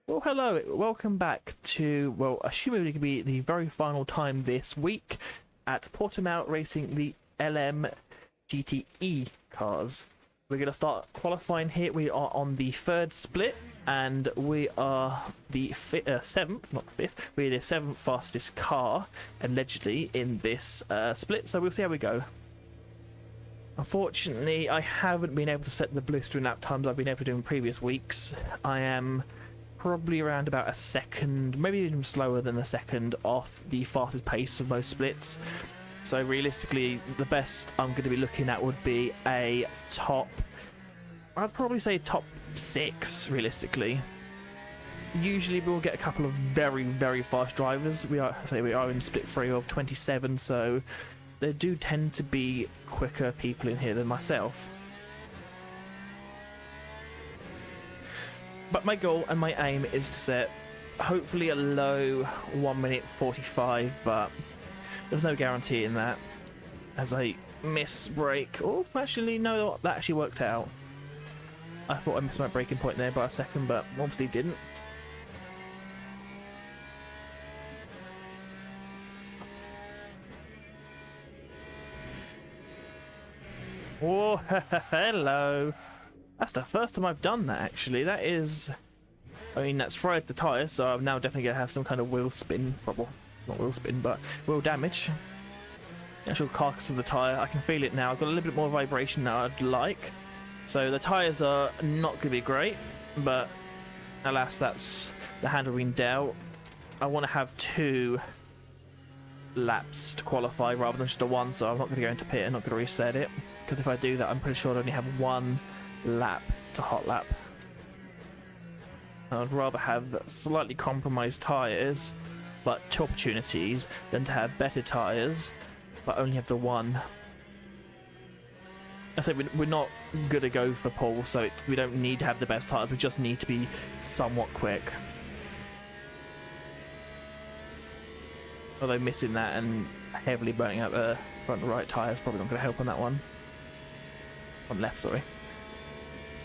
Well, hello, welcome back to, well, assuming it could be the very final time this week at Portimao racing the LM GTE cars. We're going to start qualifying here. We are on the third split, and we are the seventh, not the fifth, we're the seventh fastest car, allegedly, in this split, so we'll see how we go. Unfortunately, I haven't been able to set the blistering lap times I've been able to do in previous weeks. I am probably around about a second, maybe even slower than a second off the fastest pace of most splits. So realistically, the best I'm going to be looking at would be a top, I'd probably say top 6 realistically. Usually we'll get a couple of very, very fast drivers. We are in split 3 of 27, so there do tend to be quicker people in here than myself. But my goal and my aim is to set hopefully a low 1 minute 45, but there's no guarantee in that. As I miss brake. Oh, actually, no, that actually worked out. I thought I missed my braking point there by a second, but obviously didn't. Oh, hello. That's the first time I've done that, actually. That is... I mean, that's fried the tyres, so I'm now definitely going to have some kind of wheel spin. Well, not wheel spin, but wheel damage. The actual carcass of the tyre, I can feel it now. I've got a little bit more vibration now I'd like. So the tyres are not going to be great, but alas, that's the handle being dealt. I want to have 2 laps to qualify rather than just a 1, so I'm not going to go into pit and not going to reset it. Because if I do that, I'm pretty sure I only have 1 lap to hot lap. I'd rather have slightly compromised tyres, but 2 opportunities, than to have better tyres, but only have the 1. I say we're not going to go for pole, so we don't need to have the best tyres, we just need to be somewhat quick. Although missing that and heavily burning out the front and right tyre is probably not going to help on that one. On left, sorry.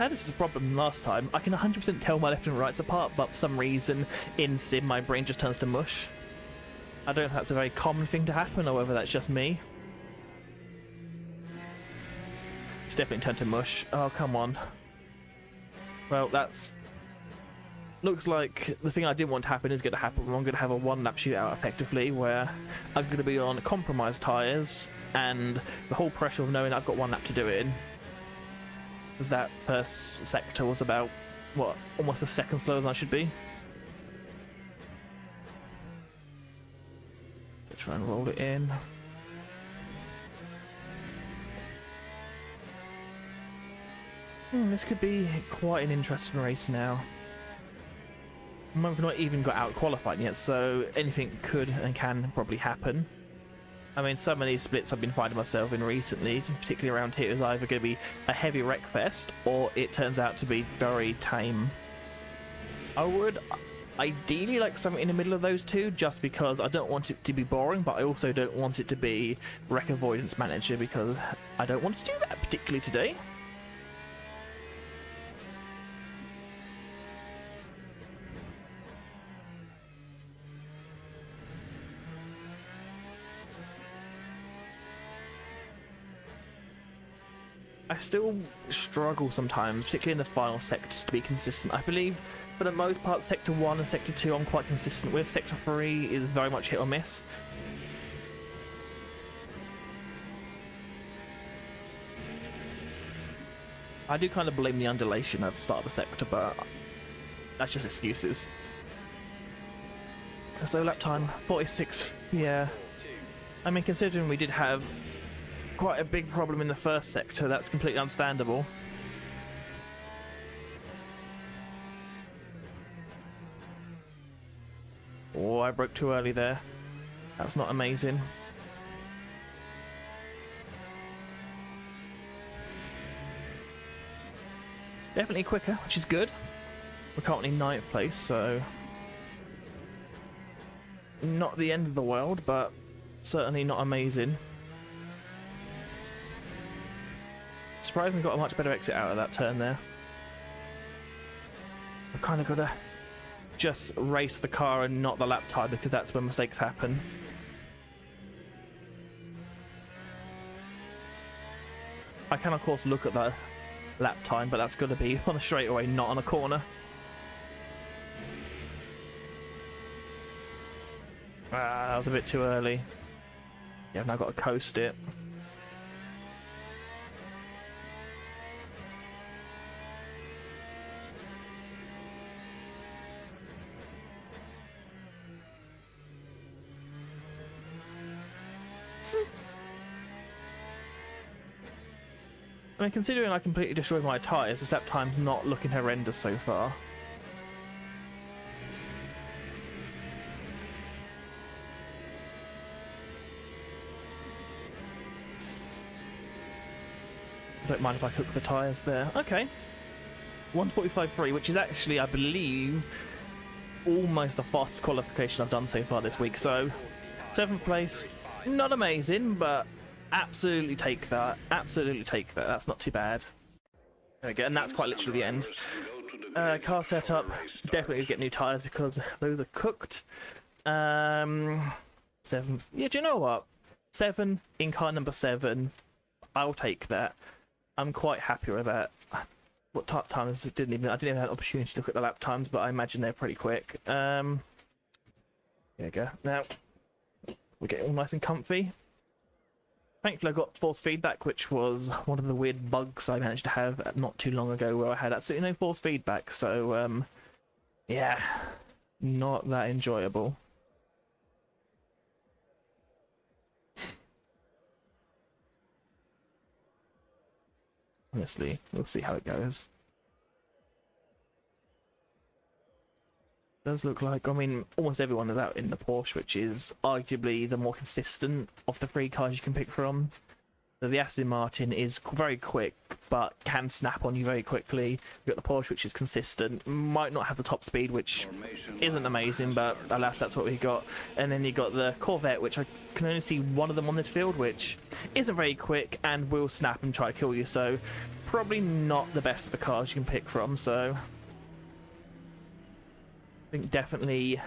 Now this is a problem last time. I can 100% tell my left and rights apart, but for some reason in sim my brain just turns to mush. I don't know if that's a very common thing to happen or whether that's just me. It's definitely turned to mush. Oh, come on. Well, that's... looks like the thing I didn't want to happen is going to happen. I'm going to have a 1-lap shootout effectively, where I'm going to be on compromised tyres, and the whole pressure of knowing I've got 1 lap to do it in. Because that first sector was about, what, almost a second slower than I should be. Try and roll it in. This could be quite an interesting race now. I've not even got out qualified yet, so anything could and can probably happen. I mean, some of these splits I've been finding myself in recently, particularly around here, is either going to be a heavy wreck fest, or it turns out to be very tame. I would ideally like something in the middle of those two, just because I don't want it to be boring, but I also don't want it to be wreck avoidance manager, because I don't want to do that particularly today. I still struggle sometimes, particularly in the final sectors, to be consistent. I believe, for the most part, Sector 1 and Sector 2 I'm quite consistent with. Sector 3 is very much hit or miss. I do kind of blame the undulation at the start of the sector, but that's just excuses. So lap time, 46, yeah. I mean, considering we did have quite a big problem in the first sector, that's completely understandable. Oh, I broke too early there. That's not amazing. Definitely quicker, which is good. We're currently 9th place, so not the end of the world, but certainly not amazing. Surprised we got a much better exit out of that turn there. I've kind of got to just race the car and not the lap time, because that's when mistakes happen. I can of course look at the lap time, but that's got to be on a straightaway, not on a corner. Ah, that was a bit too early. Yeah, I've now got to coast it. I mean, considering I completely destroyed my tyres, this lap time's not looking horrendous so far. I don't mind if I cook the tyres there. Okay. 1:45.3, which is actually, I believe, almost the fastest qualification I've done so far this week. So, 7th place, not amazing, but absolutely take that. Absolutely take that. That's not too bad. There we go, and that's quite literally the end. Car setup, definitely get new tyres because those are cooked. 7. Yeah, do you know what? 7 in car number 7. I'll take that. I'm quite happy with that. What times I didn't even have an opportunity to look at the lap times, but I imagine they're pretty quick. There you go. Now we get all nice and comfy. Thankfully, I got force feedback, which was one of the weird bugs I managed to have not too long ago, where I had absolutely no force feedback. So yeah, not that enjoyable. Honestly, we'll see how it goes. Does look like, I mean, almost everyone is out in the Porsche, which is arguably the more consistent of the 3 cars you can pick from. So the Aston Martin is very quick, but can snap on you very quickly. You've got the Porsche, which is consistent, might not have the top speed, which isn't amazing, but alas, that's what we got. And then you've got the Corvette, which I can only see one of them on this field, which isn't very quick and will snap and try to kill you. So probably not the best of the cars you can pick from. So I think definitely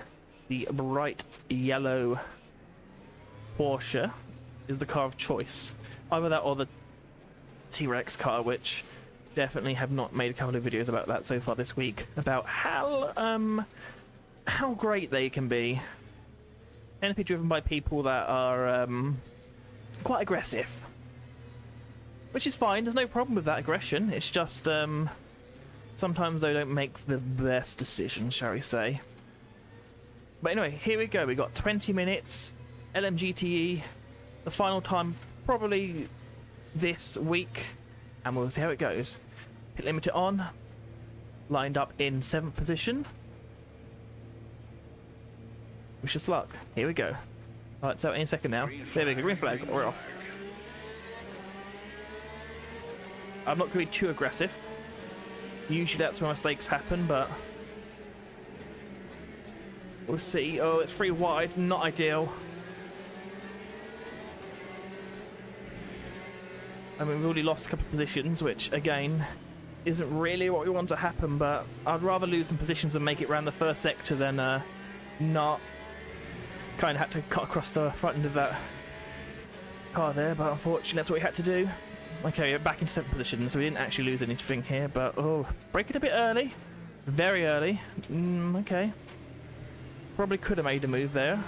the bright yellow Porsche is the car of choice. Either that or the T-Rex car, which definitely have not made a couple of videos about that so far this week, about how great they can be. And be driven by people that are quite aggressive. Which is fine, there's no problem with that aggression, it's just sometimes they don't make the best decisions, shall we say. But anyway, here we go, we got 20 minutes, LMGTE, the final time probably this week, and we'll see how it goes. Pit limiter on, lined up in 7th position. Wish us luck. Here we go. Alright, so in a second now. There we go, green flag, we're off. I'm not going to be too aggressive. Usually that's where mistakes happen, but we'll see. Oh, it's 3 wide, not ideal. I mean, we've already lost a couple of positions, which, again, isn't really what we want to happen, but I'd rather lose some positions and make it around the first sector than not. Kind of had to cut across the front end of that car there, but unfortunately that's what we had to do. Okay, we're back into 7th position, so we didn't actually lose anything here, but, oh, break it a bit early. Very early. Okay. Probably could have made a move there.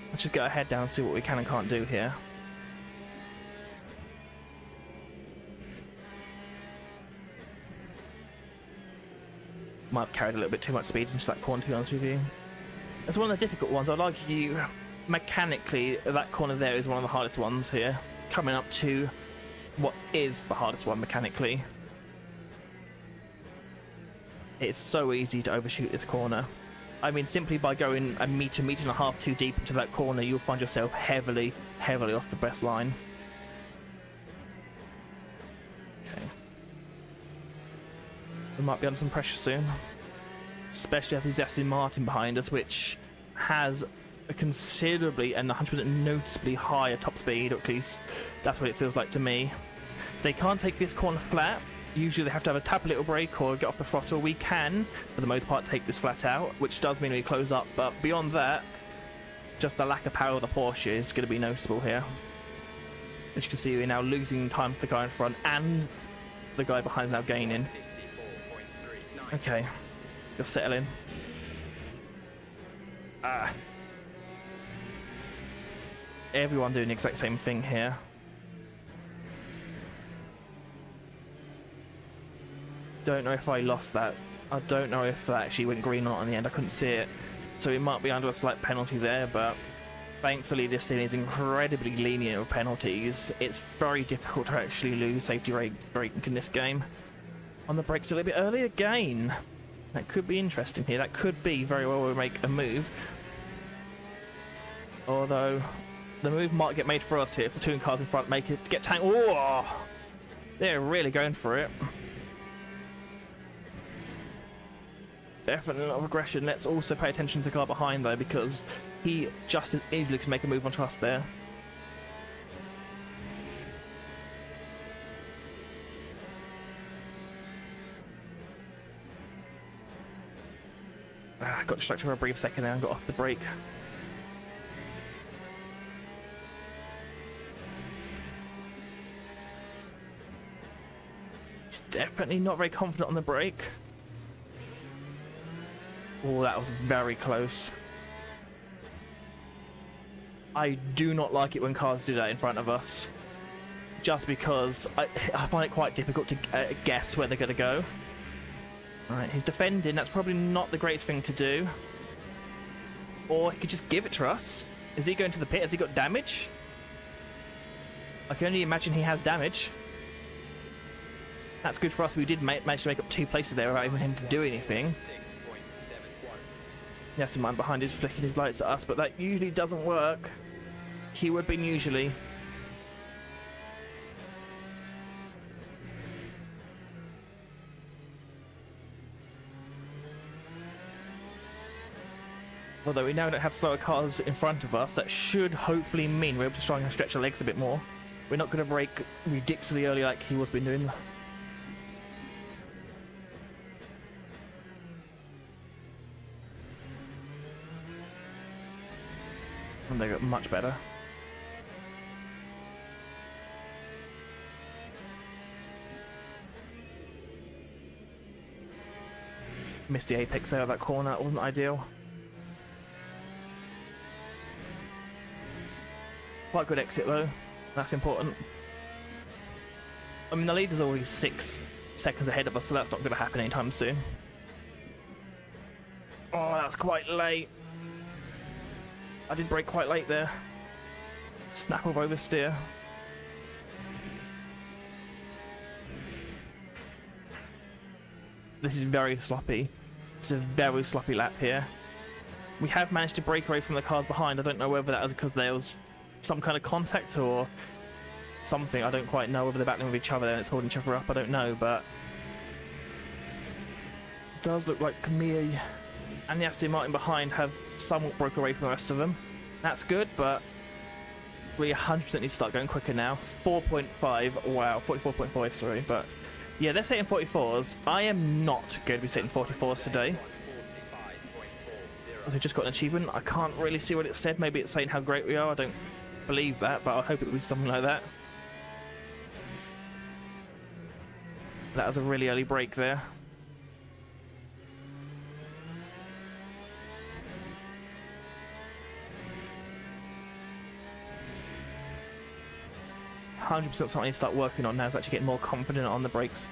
Let's just get our head down and see what we can and can't do here. Might have carried a little bit too much speed into that corner, to be honest with you. It's one of the difficult ones. I'd argue mechanically that corner there is one of the hardest ones here. Coming up to what is the hardest one mechanically. It's so easy to overshoot this corner. I mean, simply by going a metre and a half too deep into that corner, you'll find yourself heavily, heavily off the best line. Okay. We might be under some pressure soon. Especially with the Aston Martin behind us, which has a considerably and 100% noticeably higher top speed, or at least that's what it feels like to me. They can't take this corner flat. usually they have to have a tap a little brake or get off the throttle. We can, for the most part, take this flat out, which does mean we close up, but beyond that, just the lack of power of the Porsche is going to be noticeable here. As you can see, we're now losing time to the guy in front, and the guy behind now gaining. Okay, just settle in. Everyone doing the exact same thing here. Don't know if I lost that. I don't know if that actually went green or not in the end. I couldn't see it. So we might be under a slight penalty there, but thankfully this thing is incredibly lenient with penalties. It's very difficult to actually lose safety braking in this game. On the brakes a little bit early again. That could be interesting here. That could be very well we make a move. Although the move might get made for us here. Platoon cars in front make it get tank. Oh, they're really going for it. Definitely a lot of aggression. Let's also pay attention to the car behind though, because he just as easily can make a move onto us there. Got distracted for a brief second there and got off the brake. He's definitely not very confident on the brake. Oh, that was very close. I do not like it when cars do that in front of us. Just because I find it quite difficult to guess where they're going to go. Alright, he's defending. That's probably not the greatest thing to do. Or he could just give it to us. Is he going to the pit? Has he got damage? I can only imagine he has damage. That's good for us. We did manage to make up 2 places there without even him to do anything. He has to mind behind is flicking his lights at us, but that usually doesn't work. He would be usually. Although we now don't have slower cars in front of us, that should hopefully mean we're able to try and stretch our legs a bit more. We're not going to brake ridiculously early like he was been doing. And they got much better. Missed the apex there of that corner, that wasn't ideal. Quite good exit though, that's important. I mean, the leader's always 6 seconds ahead of us, so that's not going to happen anytime soon. Oh, that's quite late. I did brake quite late there. Snap of oversteer. This is very sloppy. It's a very sloppy lap here. We have managed to break away from the cars behind. I don't know whether that was because there was some kind of contact or something. I don't quite know whether they're battling with each other and it's holding each other up. I don't know, but it does look like me and the Aston Martin behind have somewhat broke away from the rest of them. That's good, but we 100% need to start going quicker now. 4.5, wow, 44.5, sorry, but yeah, they're setting 44s. I am not going to be setting 44s today. We just got an achievement. I can't really see what it said. Maybe it's saying how great we are. I don't believe that, but I hope it will be something like that. That was a really early break there. .100% something I need to start working on now is actually getting more confident on the brakes.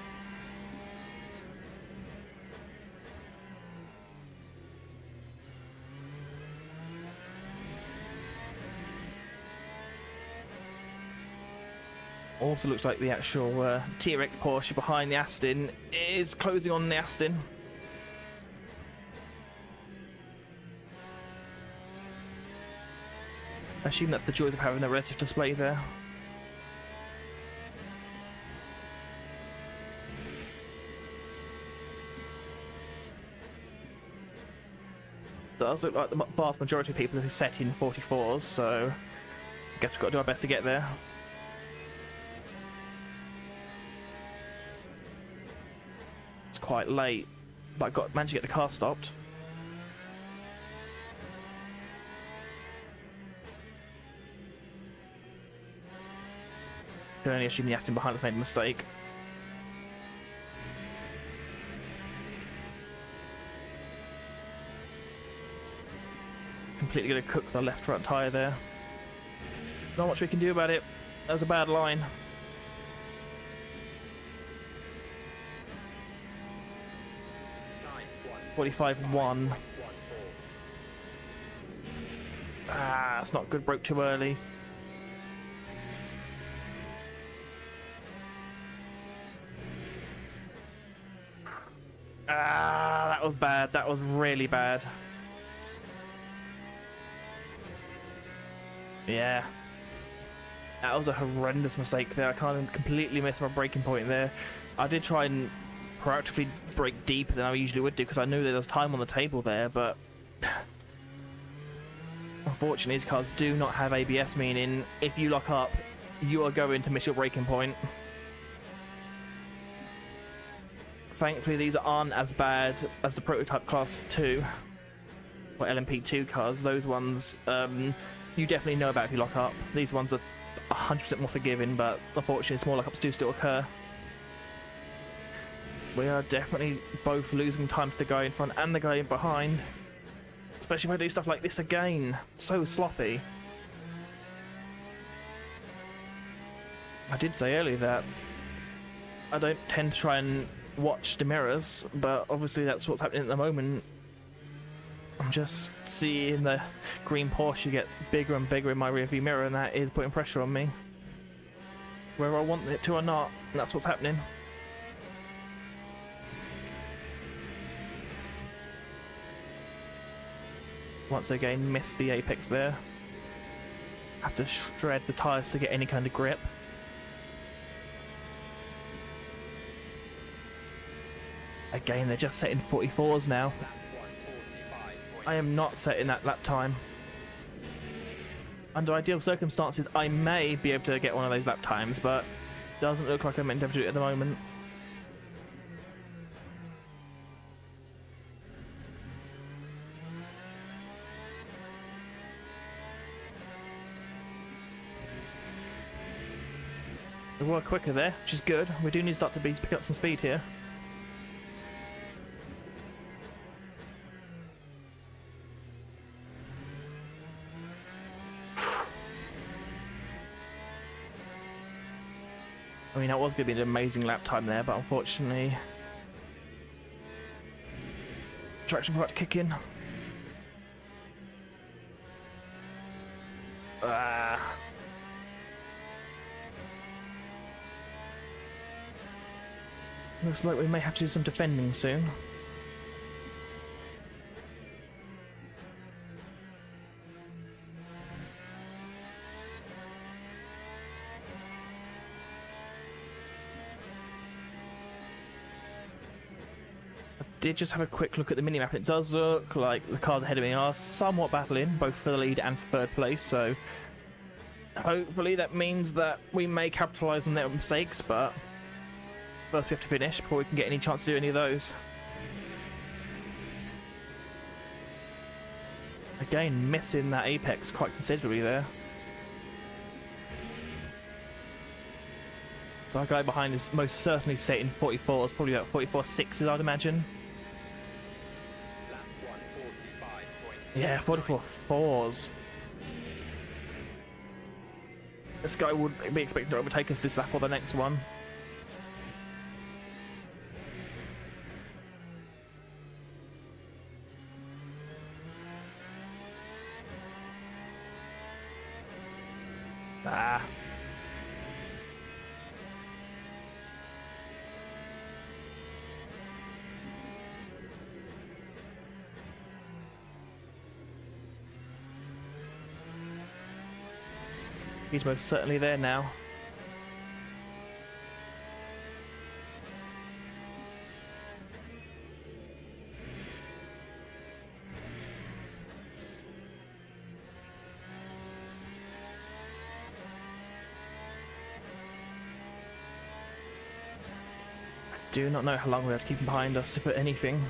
Also looks like the actual T-Rex Porsche behind the Aston is closing on the Aston. I assume that's the joys of having a relative display there. Does look like the vast majority of people are set in 44s, so I guess we've got to do our best to get there. quite late, but I managed to get the car stopped. I can only assume the Aston behind us made a mistake. Completely going to cook the left front tyre there. Not much we can do about it. That was a bad line. .45.1. Ah, that's not good. Broke too early. Ah, that was bad. That was really bad. Yeah. That was a horrendous mistake there. I kind of completely missed my braking point there. I did try and proactively brake deeper than I usually would do because I knew there was time on the table there, but unfortunately these cars do not have ABS, meaning if you lock up, you are going to miss your braking point. Thankfully these aren't as bad as the prototype class 2 or LMP2 cars. Those ones you definitely know about if you lock up. These ones are 100% more forgiving, but unfortunately small lockups do still occur. We are definitely both losing time to the guy in front and the guy in behind. Especially when I do stuff like this again. So sloppy. I did say earlier that I don't tend to try and watch the mirrors, but obviously that's what's happening at the moment. I'm just seeing the green Porsche get bigger and bigger in my rearview mirror, and that is putting pressure on me. Whether I want it to or not, that's what's happening. Once again, missed the apex there. Have to shred the tyres to get any kind of grip. Again, they're just setting 44s now. I am not setting that lap time. Under ideal circumstances, I may be able to get one of those lap times, but doesn't look like I'm meant to do it at the moment. We were quicker there, which is good. We do need to start to pick up some speed here. I mean, that was going to be an amazing lap time there, but unfortunately, traction part to kick in. Looks like we may have to do some defending soon. Did just have a quick look at the minimap, and it does look like the cars ahead of me are somewhat battling, both for the lead and for third place, so hopefully that means that we may capitalise on their mistakes, but first we have to finish before we can get any chance to do any of those. Again, missing that apex quite considerably there. Our guy behind is most certainly setting 44s, probably about 44.6s, I'd imagine. Yeah, 44.4s. This guy would be expected to overtake us this lap or the next one. Ah. He's most certainly there now. I do not know how long we have to keep him behind us to put anything.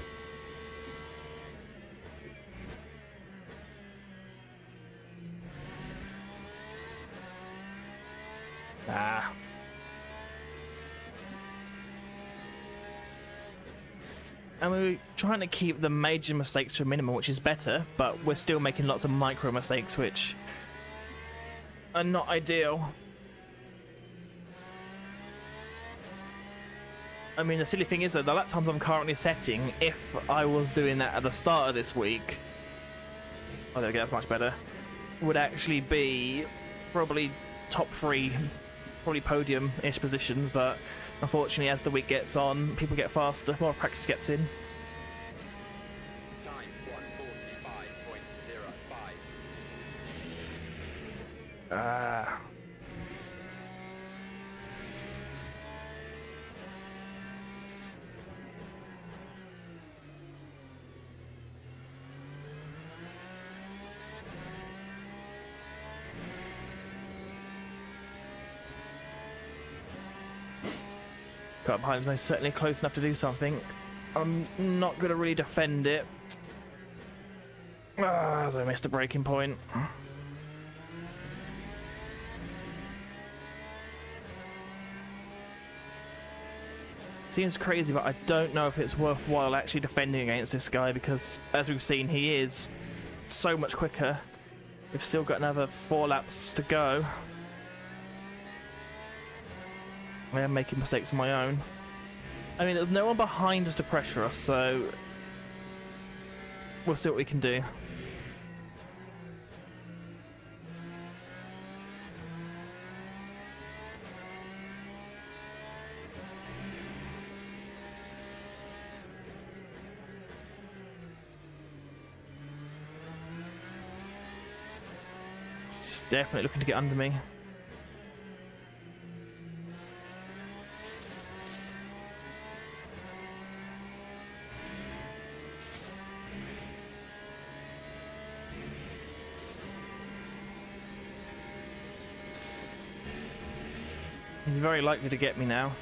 Ah. And we're trying to keep the major mistakes to a minimum, which is better, but we're still making lots of micro mistakes, which are not ideal. I mean, the silly thing is that the lap times I'm currently setting, if I was doing that at the start of this week, oh, there we go, that's much better, would actually be probably top 3, probably podium-ish positions, but unfortunately, as the week gets on, people get faster, more practice gets in. Time 1:45.05. Ah. Cut behind me, certainly close enough to do something. I'm not going to really defend it. Ah, as I missed a breaking point. Seems crazy, but I don't know if it's worthwhile actually defending against this guy because, as we've seen, he is so much quicker. We've still got another 4 laps to go. I am making mistakes of my own. I mean, there's no one behind us to pressure us, so we'll see what we can do. He's definitely looking to get under me. He's very likely to get me now.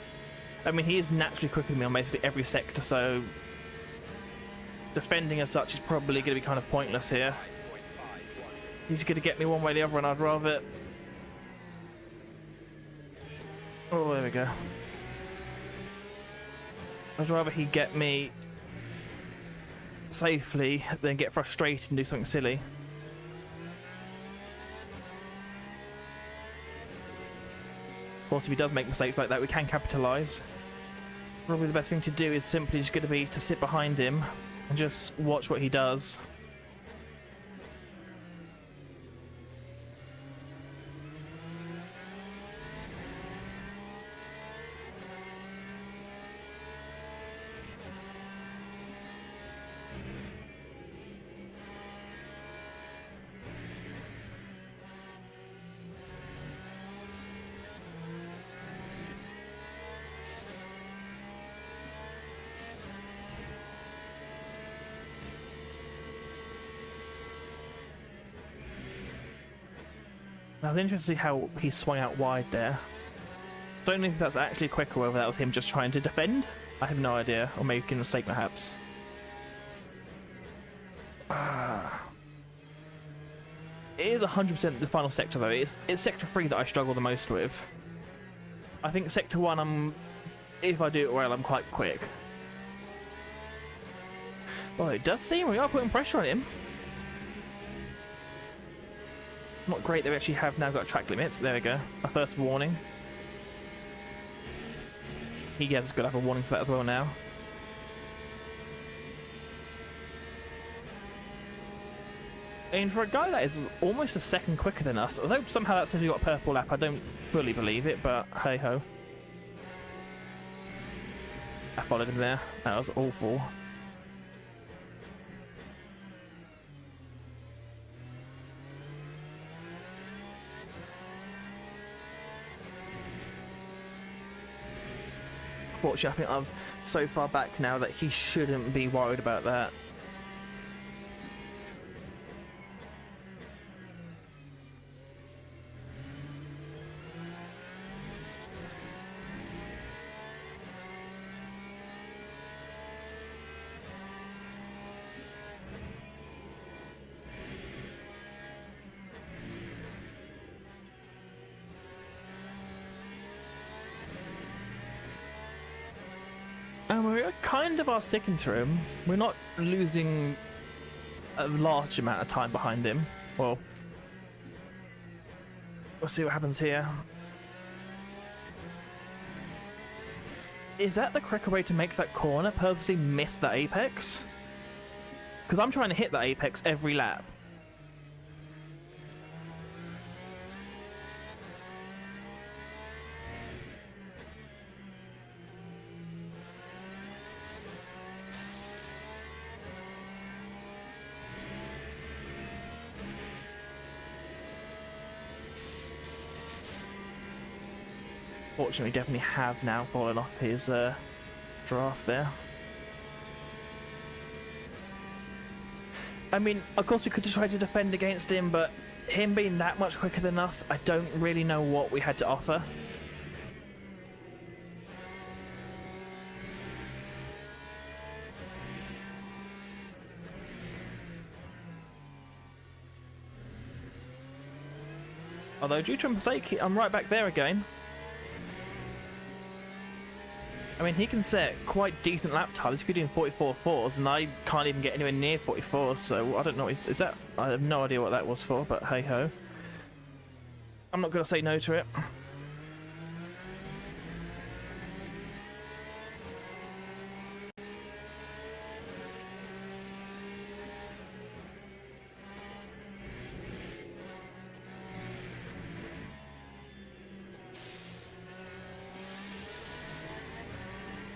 I mean, he is naturally quicker than me on basically every sector, so defending as such is probably going to be kind of pointless here. He's going to get me one way or the other, and I'd rather... Oh, there we go. I'd rather he get me safely than get frustrated and do something silly. Of course, if he does make mistakes like that, we can capitalise. Probably the best thing to do is simply just going to be to sit behind him and just watch what he does. I was interested to see how he swung out wide there. Don't know if that's actually quick or whether that was him just trying to defend. I have no idea, or making a mistake perhaps. It is 100% the final sector though. It's sector 3 that I struggle the most with. I think sector 1, if I do it well, I'm quite quick. Well, it does seem we are putting pressure on him. Not great that we actually have now got track limits. There we go. Our first warning. He has got to have a warning for that as well now. And for a guy that is almost a second quicker than us, although somehow that says he got a purple lap, I don't fully believe it, but hey ho. I followed him there. That was awful. Fortunately, I think I'm so far back now that he shouldn't be worried about that. And we kind of are sticking to him. We're not losing a large amount of time behind him. Well, we'll see what happens here. Is that the correct way to make that corner? Purposely miss the apex? Because I'm trying to hit the apex every lap. Fortunately, definitely have now fallen off his draft there. I mean, of course we could try to defend against him, but him being that much quicker than us, I don't really know what we had to offer. Although, due to a mistake, I'm right back there again. I mean, he can set quite decent lap times. He could do 44.4s, and I can't even get anywhere near 44s, so I don't know. Is that... I have no idea what that was for, but hey-ho. I'm not going to say no to it.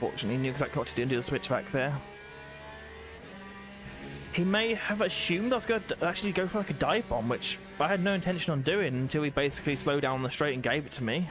Fortunately, he knew exactly what to do and do the switch back there. He may have assumed I was going to actually go for like a dive bomb, which I had no intention on doing until he basically slowed down on the straight and gave it to me.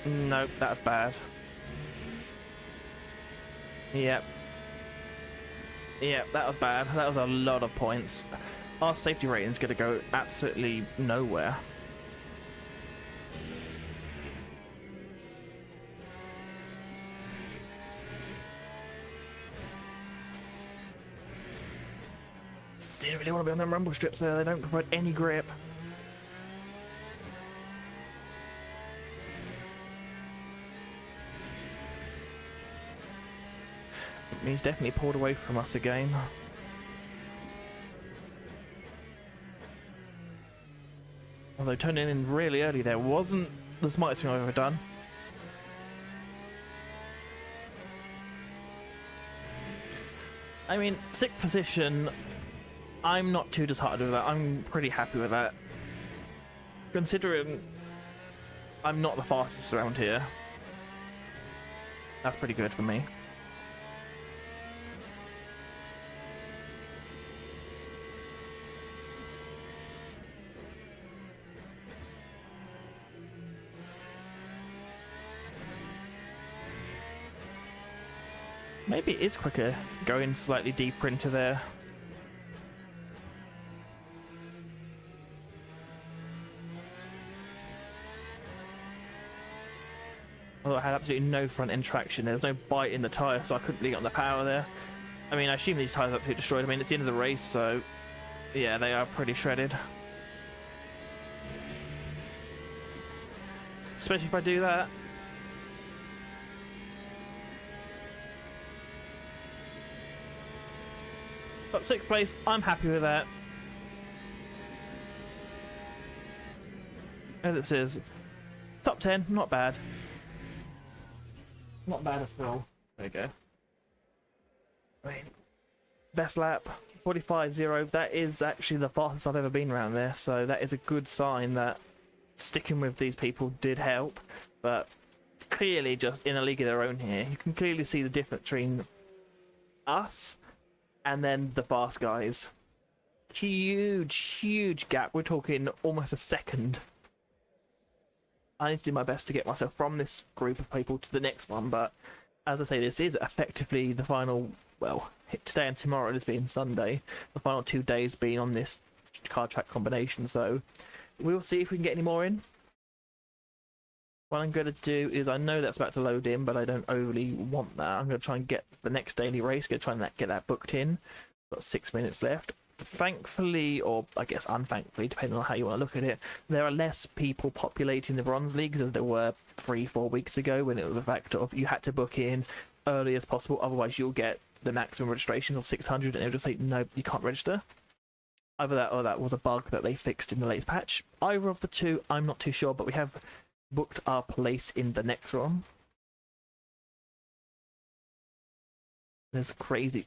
Nope, that's bad. Yep. Yep, that was bad. That was a lot of points. Our safety rating's going to go absolutely nowhere. Didn't really want to be on them rumble strips there. They don't provide any grip. He's definitely pulled away from us again. Although turning in really early there wasn't the smartest thing I've ever done. I mean, 6th position, I'm not too disheartened with that. I'm pretty happy with that. Considering I'm not the fastest around here, that's pretty good for me. Maybe it is quicker going slightly deeper into there. Although I had absolutely no front end traction, there was no bite in the tyre, so I couldn't really get on the power there. I mean, I assume these tyres are absolutely destroyed. I mean, it's the end of the race, so yeah, they are pretty shredded. Especially if I do that. But 6th place, I'm happy with that. As it says, top 10, not bad. Not bad at all. There you go. I mean, best lap, 45.0. That is actually the fastest I've ever been around there, so that is a good sign that sticking with these people did help. But clearly, just in a league of their own here, you can clearly see the difference between us and then the fast guys. Huge, huge gap. We're talking almost a second. I need to do my best to get myself from this group of people to the next one, but as I say, this is effectively the final, well, today and tomorrow, this being Sunday, the final 2 days being on this card track combination, so we'll see if we can get any more in. What I'm going to do is, I know that's about to load in, but I don't overly want that. I'm going to try and get the next daily race, going to try and get that booked in. Got 6 minutes left. Thankfully, or I guess unthankfully, depending on how you want to look at it, there are less people populating the Bronze Leagues as there were 3-4 weeks ago, when it was a fact of you had to book in early as possible, otherwise you'll get the maximum registration of 600 and it'll just say, no, you can't register. Either that or that was a bug that they fixed in the latest patch. Either of the two, I'm not too sure, but we have booked our place in the next one. There's crazy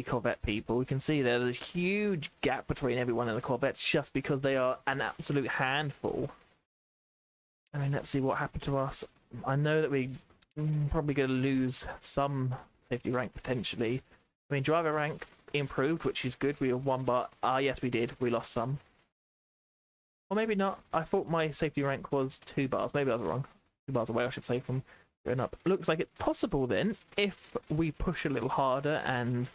Corvette people. We can see there's a huge gap between everyone and the Corvettes just because they are an absolute handful. I mean, let's see what happened to us. I know that we're probably going to lose some safety rank potentially. I mean, driver rank improved, which is good. We have 1 bar. Yes, we did. We lost some. Or maybe not. I thought my safety rank was 2 bars. Maybe I was wrong. 2 bars away, I should say, from going up. Looks like it's possible then, if we push a little harder and,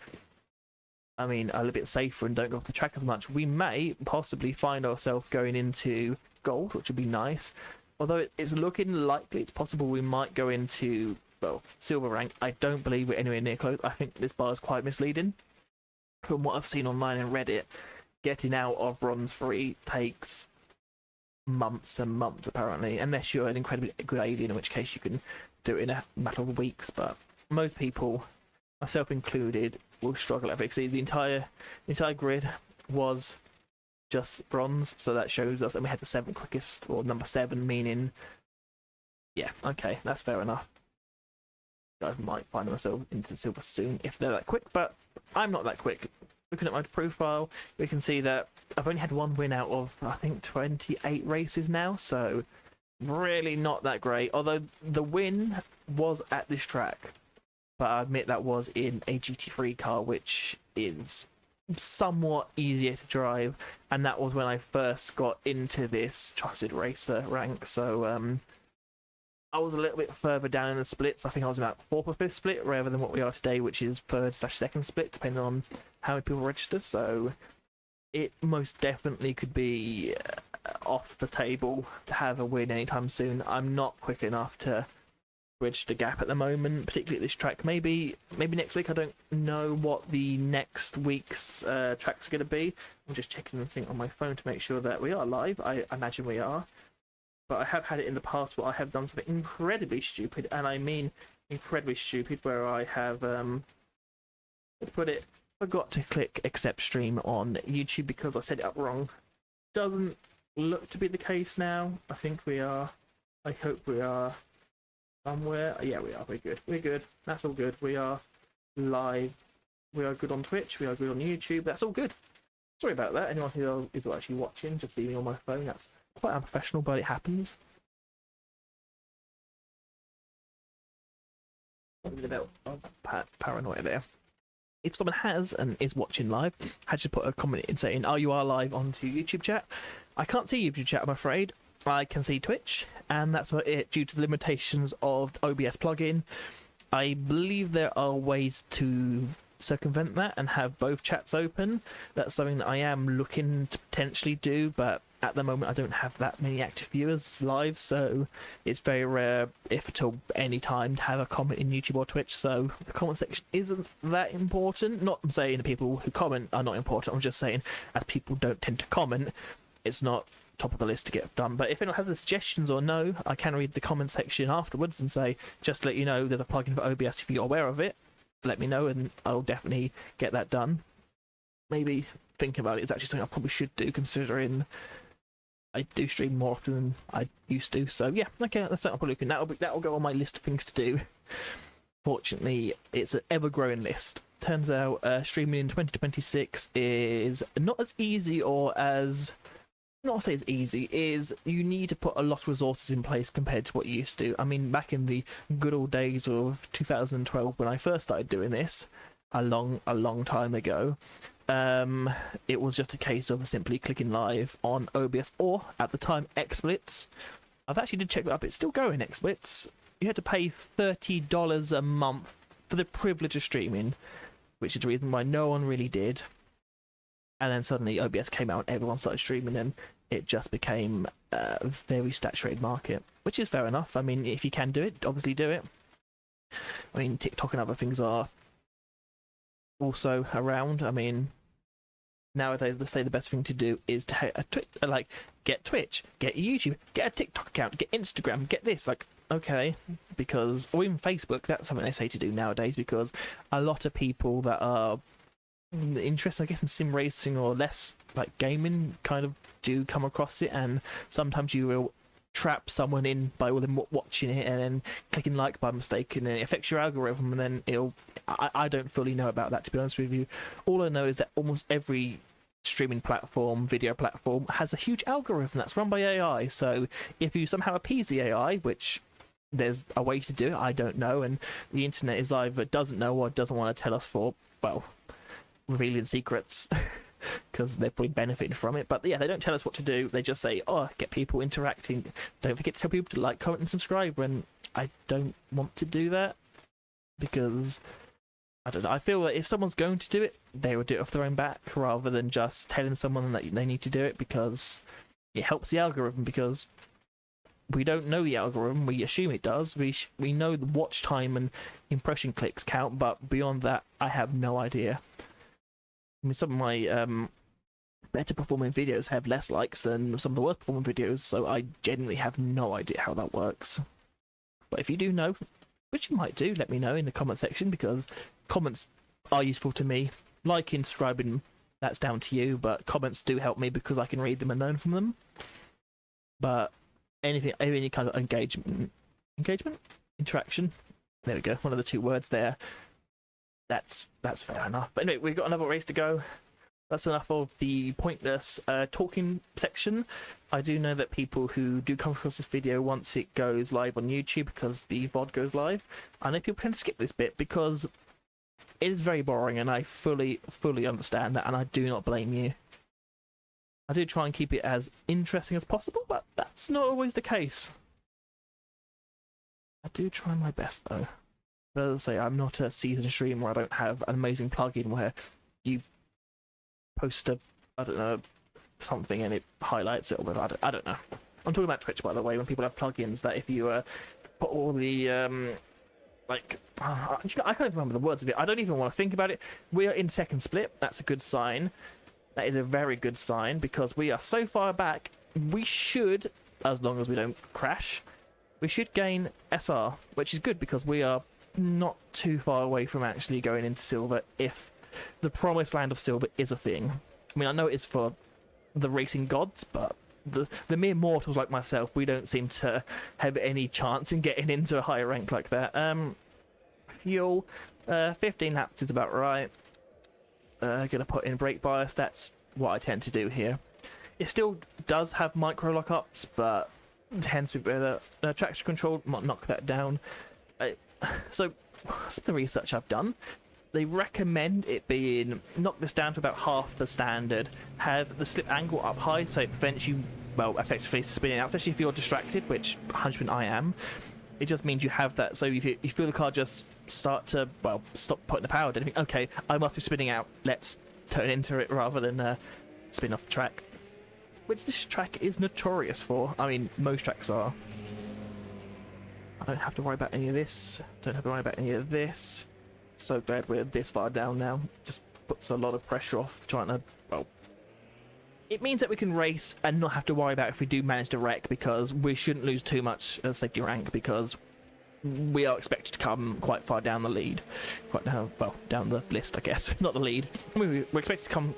I mean, a little bit safer and don't go off the track as much, we may possibly find ourselves going into gold, which would be nice. Although it's looking likely it's possible we might go into, well, silver rank. I don't believe we're anywhere near close. I think this bar is quite misleading. From what I've seen online and Reddit, getting out of bronze 3 takes months and months apparently, unless you're an incredibly good alien, in which case you can do it in a matter of weeks. But most people, myself included, will struggle at it. See, the entire grid was just bronze, so that shows us, and we had the 7th quickest, or number 7, meaning, yeah, okay, that's fair enough. I might find myself into silver soon if they're that quick, but I'm not that quick. Looking at my profile, we can see that I've only had 1 win out of, I think, 28 races now, so really not that great. Although the win was at this track, but I admit that was in a GT3 car, which is somewhat easier to drive, and that was when I first got into this trusted racer rank, so I was a little bit further down in the splits. I think I was about 4th or 5th split rather than what we are today, which is 3rd/2nd split, depending on how many people register. So it most definitely could be off the table to have a win anytime soon. I'm not quick enough to bridge the gap at the moment, particularly at this track. Maybe next week. I don't know what the next week's tracks are going to be. I'm just checking the thing on my phone to make sure that we are live. I imagine we are. But I have had it in the past where I have done something incredibly stupid, and I mean incredibly stupid, where I have forgot to click accept stream on YouTube because I set it up wrong. Doesn't look to be the case now. I think we are. I hope we are somewhere. Yeah, we are. We're good. We're good. That's all good. We are live. We are good on Twitch. We are good on YouTube. That's all good. Sorry about that. Anyone who is actually watching, just see me on my phone. That's quite unprofessional, but it happens. A bit of paranoia there. If someone has and is watching live, had to put a comment in saying, "Oh, you are live onto YouTube chat." I can't see YouTube chat, I'm afraid. I can see Twitch, and that's about it due to the limitations of the OBS plugin. I believe there are ways to circumvent that and have both chats open. That's something that I am looking to potentially do, but at the moment I don't have that many active viewers live, so it's very rare, if at all any time, to have a comment in YouTube or Twitch, so the comment section isn't that important. Not saying the people who comment are not important, I'm just saying as people don't tend to comment, it's not top of the list to get done. But if anyone has any suggestions or no, I can read the comment section afterwards and say, just to let you know, there's a plugin for OBS if you're aware of it. Let me know and I'll definitely get that done. Maybe thinking about it, it's actually something I probably should do, considering I do stream more often than I used to. So yeah, okay, that's something I'll look at. That'll go on my list of things to do. Fortunately, it's an ever-growing list. Turns out streaming in 2026 is not as easy, or as, not say it's easy, is you need to put a lot of resources in place compared to what you used to. I mean, back in the good old days of 2012 when I first started doing this, a long time ago, it was just a case of simply clicking live on OBS or, at the time, XSplits, I've actually did check that up. It's still going, XSplits. You had to pay $30 a month for the privilege of streaming, which is the reason why no one really did. And then suddenly OBS came out and everyone started streaming, and it just became a very saturated market, which is fair enough. I mean, if you can do it, obviously do it. I mean, TikTok and other things are also around. I mean, nowadays, let's say the best thing to do is to get Twitch, get YouTube, get a TikTok account, get Instagram, get this. Like, okay, because, or even Facebook, that's something they say to do nowadays, because a lot of people that are interested, I guess, in sim racing or less like gaming kind of do come across it, and sometimes you will trap someone in by them watching it and then clicking like by mistake, and then it affects your algorithm, and then it'll I don't fully know about that, to be honest with you. All I know is that almost every streaming platform, video platform, has a huge algorithm that's run by AI. So if you somehow appease the AI, which there's a way to do it, I don't know, and the internet is either doesn't know or doesn't want to tell us for, well, revealing secrets, because they're probably benefiting from it. But yeah, they don't tell us what to do. They just say, oh, get people interacting. Don't forget to tell people to like, comment, and subscribe. And I don't want to do that, because I don't know. I feel that if someone's going to do it, they would do it off their own back, rather than just telling someone that they need to do it, because it helps the algorithm. Because we don't know the algorithm. We assume it does. We know the watch time and impression clicks count, but beyond that, I have no idea. I mean, some of my better performing videos have less likes than some of the worst performing videos, so I genuinely have no idea how that works. But if you do know, which you might do, let me know in the comment section, because comments are useful to me. Liking, subscribing, that's down to you, but comments do help me because I can read them and learn from them. But any kind of engagement, interaction, there we go, one of the two words there. That's fair enough. But anyway, we've got another race to go. That's enough of the pointless talking section. I do know that people who do come across this video once it goes live on YouTube, because the VOD goes live, I know people tend to skip this bit because it is very boring, and I fully understand that, and I do not blame you. I do try and keep it as interesting as possible, but that's not always the case. I do try my best, though. But as I say, I'm not a seasoned streamer. I don't have an amazing plugin where you post I don't know, something and it highlights it, or whatever. I don't know. I'm talking about Twitch, by the way, when people have plugins that if you put all the I can't even remember the words of it. I don't even want to think about it. We are in second split. That's a good sign. That is a very good sign, because we are so far back. We should, as long as we don't crash, we should gain SR, which is good, because we are not too far away from actually going into silver, if the promised land of silver is a thing. I mean, I know it's for the racing gods, but the mere mortals like myself, we don't seem to have any chance in getting into a higher rank like that. Fuel, 15 laps is about right. Gonna put in brake bias. That's what I tend to do here. It still does have micro lockups, but tends to be better. Traction control might knock that down. So, some of the research I've done, they recommend it being, knock this down to about half the standard, have the slip angle up high so it prevents you, well, effectively spinning out, especially if you're distracted, which 100% I am. It just means you have that, so if you feel the car just start to, well, stop putting the power down, you think, okay, I must be spinning out, let's turn into it rather than spin off the track. Which this track is notorious for. I mean, most tracks are. I don't have to worry about any of this. Don't have to worry about any of this. So glad we're this far down now. Just puts a lot of pressure off trying to, well, it means that we can race and not have to worry about if we do manage to wreck, because we shouldn't lose too much safety rank, because we are expected to come quite far down the lead. Quite down, well, down the list, I guess. Not the lead. I mean, we're expected to come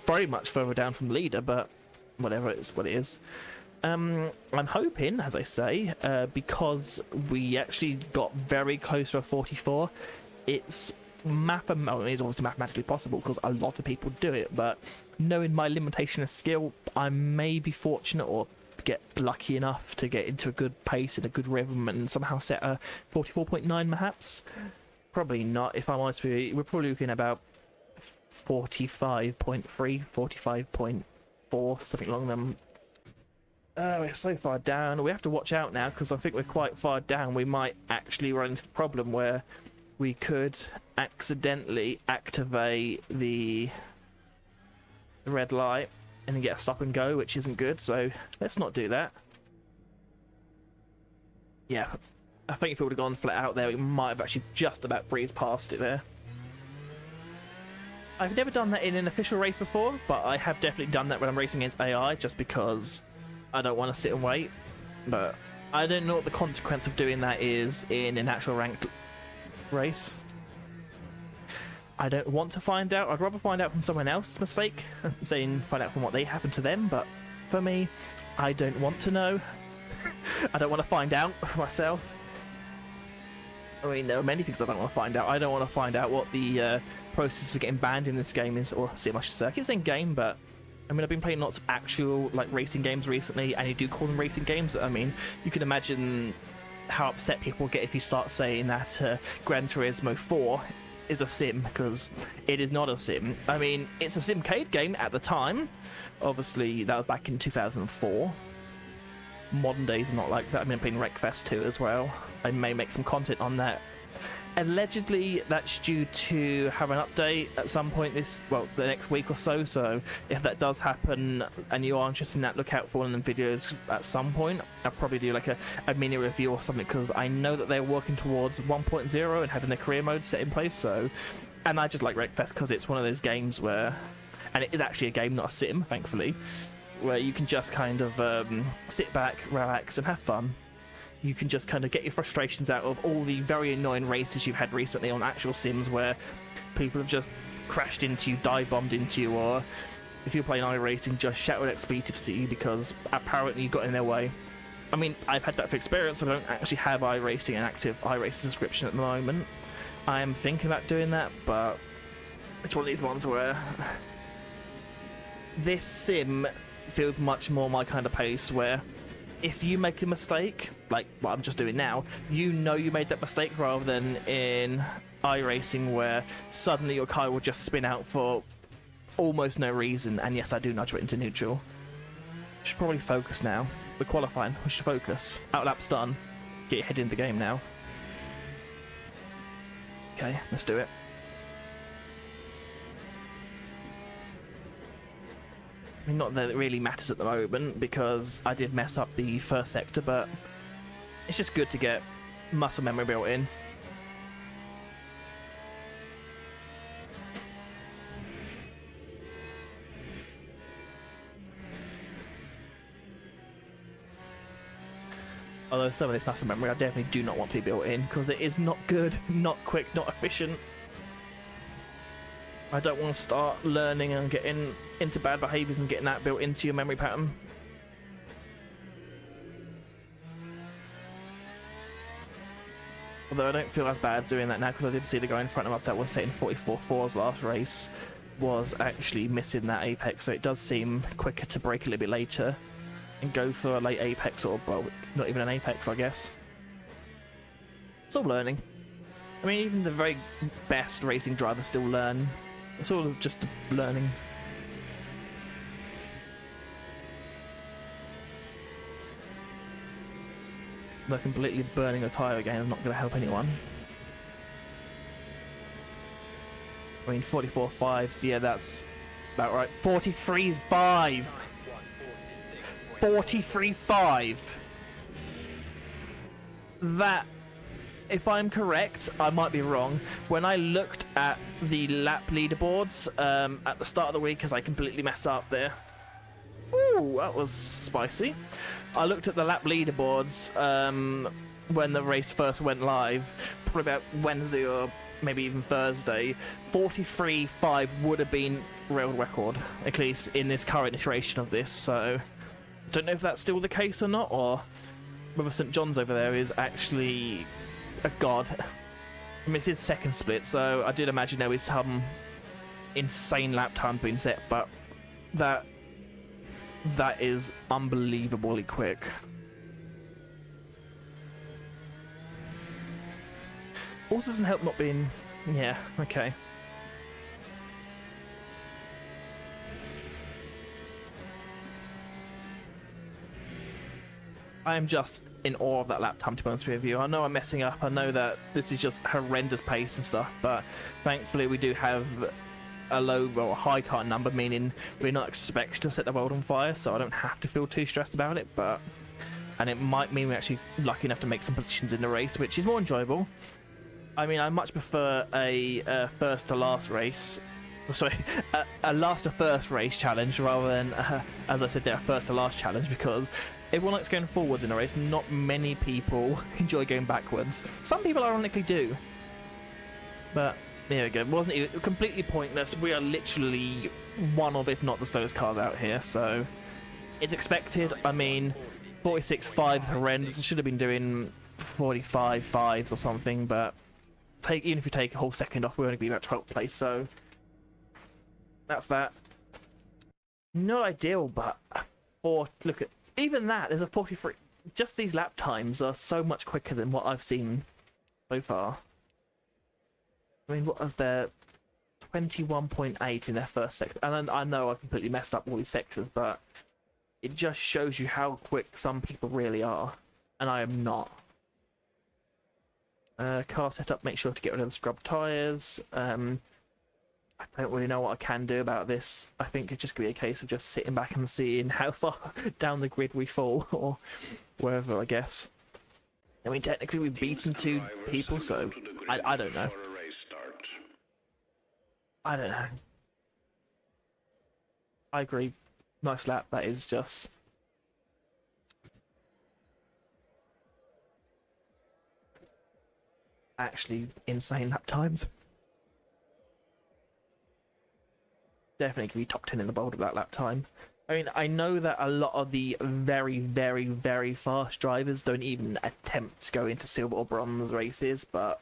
very much further down from the leader, but whatever, it's what it is. I'm hoping, as I say, because we actually got very close to a 44, it's obviously mathematically possible because a lot of people do it, but knowing my limitation of skill, I may be fortunate or get lucky enough to get into a good pace and a good rhythm and somehow set a 44.9 perhaps. Probably not, if I'm honest with you. We're probably looking about 45.3, 45.4, something along them. We're so far down. We have to watch out now because I think we're quite far down. We might actually run into the problem where we could accidentally activate the red light and then get a stop and go, which isn't good. So let's not do that. Yeah, I think if it would have gone flat out there, we might have actually just about breezed past it there. I've never done that in an official race before, but I have definitely done that when I'm racing against AI, just because I don't want to sit and wait. But I don't know what the consequence of doing that is in an actual ranked race. I don't want to find out. I'd rather find out from someone else's mistake, saying find out from what they happened to them. But for me, I don't want to know. I don't want to find out myself. I mean, there are many things I don't want to find out. I don't want to find out what the process for getting banned in this game is, or sim, I should say. I keep saying game, but I mean, I've been playing lots of actual like racing games recently, and you do call them racing games. I mean, you can imagine how upset people get if you start saying that Gran Turismo 4 is a sim, because it is not a sim. I mean, it's a simcade game at the time. Obviously, that was back in 2004. Modern days are not like that. I mean, I'm playing Wreckfest 2 as well. I may make some content on that. Allegedly, that's due to have an update at some point the next week or so. So if that does happen and you are interested in that, look out for one of them videos at some point. I'll probably do like a mini review or something, because I know that they're working towards 1.0 and having their career mode set in place. So, and I just like Wreckfest because it's one of those games where, and it is actually a game, not a sim, thankfully, where you can just kind of sit back, relax, and have fun. You can just kind of get your frustrations out of all the very annoying races you've had recently on actual sims where people have just crashed into you, dive bombed into you, or if you're playing iRacing, just shouted expletives to you because apparently you got in their way. I mean, I've had that for experience. I don't actually have iRacing, an active iRacing subscription at the moment. I am thinking about doing that, but it's one of these ones where this sim feels much more my kind of pace, where if you make a mistake, like what I'm just doing now, you know you made that mistake, rather than in iRacing where suddenly your car will just spin out for almost no reason. And yes, I do nudge it into neutral. Should probably focus now. We're qualifying. We should focus. Outlap's done. Get your head in the game now. Okay, let's do it. I mean, not that it really matters at the moment, because I did mess up the first sector, but it's just good to get muscle memory built in. Although some of this muscle memory I definitely do not want to be built in, because it is not good, not quick, not efficient. I don't want to start learning and getting into bad behaviours and getting that built into your memory pattern. Although I don't feel as bad doing that now, because I did see the guy in front of us that was setting 44.4's last race was actually missing that apex, so it does seem quicker to break a little bit later and go for a late apex, or, well, not even an apex, I guess. It's all learning. I mean, even the very best racing drivers still learn. It's all just learning. But completely burning a tyre again is not going to help anyone. I mean, 44.5s, yeah, that's about right. 43.5! 43.5! That, if I'm correct, I might be wrong. When I looked at the lap leaderboards at the start of the week, because I completely messed up there. Ooh, that was spicy. I looked at the lap leaderboards when the race first went live, probably about Wednesday or maybe even Thursday. 43.5 would have been world record, at least in this current iteration of this, so don't know if that's still the case or not, or whether St. John's over there is actually a god. I mean, it's his second split, so I did imagine there was some insane lap time being set, but that is unbelievably quick. Also doesn't help not being... yeah, okay. I'm just in awe of that lap time, to be honest with you. I know I'm messing up. I know that this is just horrendous pace and stuff, but thankfully we do have a low or a high car number, meaning we're not expected to set the world on fire, so I don't have to feel too stressed about it. And it might mean we're actually lucky enough to make some positions in the race, which is more enjoyable. I mean, I much prefer a first to last race. Sorry, a last to first race challenge rather than, as I said there, a first to last challenge, because everyone likes going forwards in a race. Not many people enjoy going backwards. Some people ironically do. But there we go. It wasn't even completely pointless. We are literally one of, if not the slowest cars out here, so it's expected. I mean, 46.5s horrendous. I should have been doing 45.5s or something, but even if you take a whole second off, we're only be about 12th place, so that's that. Not ideal, but look at even that. There's a 43. Just these lap times are so much quicker than what I've seen so far. I mean, what was their 21.8 in their first sector? And I know I completely messed up all these sectors, but it just shows you how quick some people really are, and I am not. Car setup. Make sure to get rid of the scrub tires. I don't really know what I can do about this. I think it'd just be a case of just sitting back and seeing how far down the grid we fall, or wherever, I guess. I mean, technically we've beaten 2 people, so I don't know. I don't know. I agree. Nice lap. That is just... actually insane lap times. Definitely can be top 10 in the world of that lap time. I mean, I know that a lot of the very, very, very fast drivers don't even attempt to go into silver or bronze races, but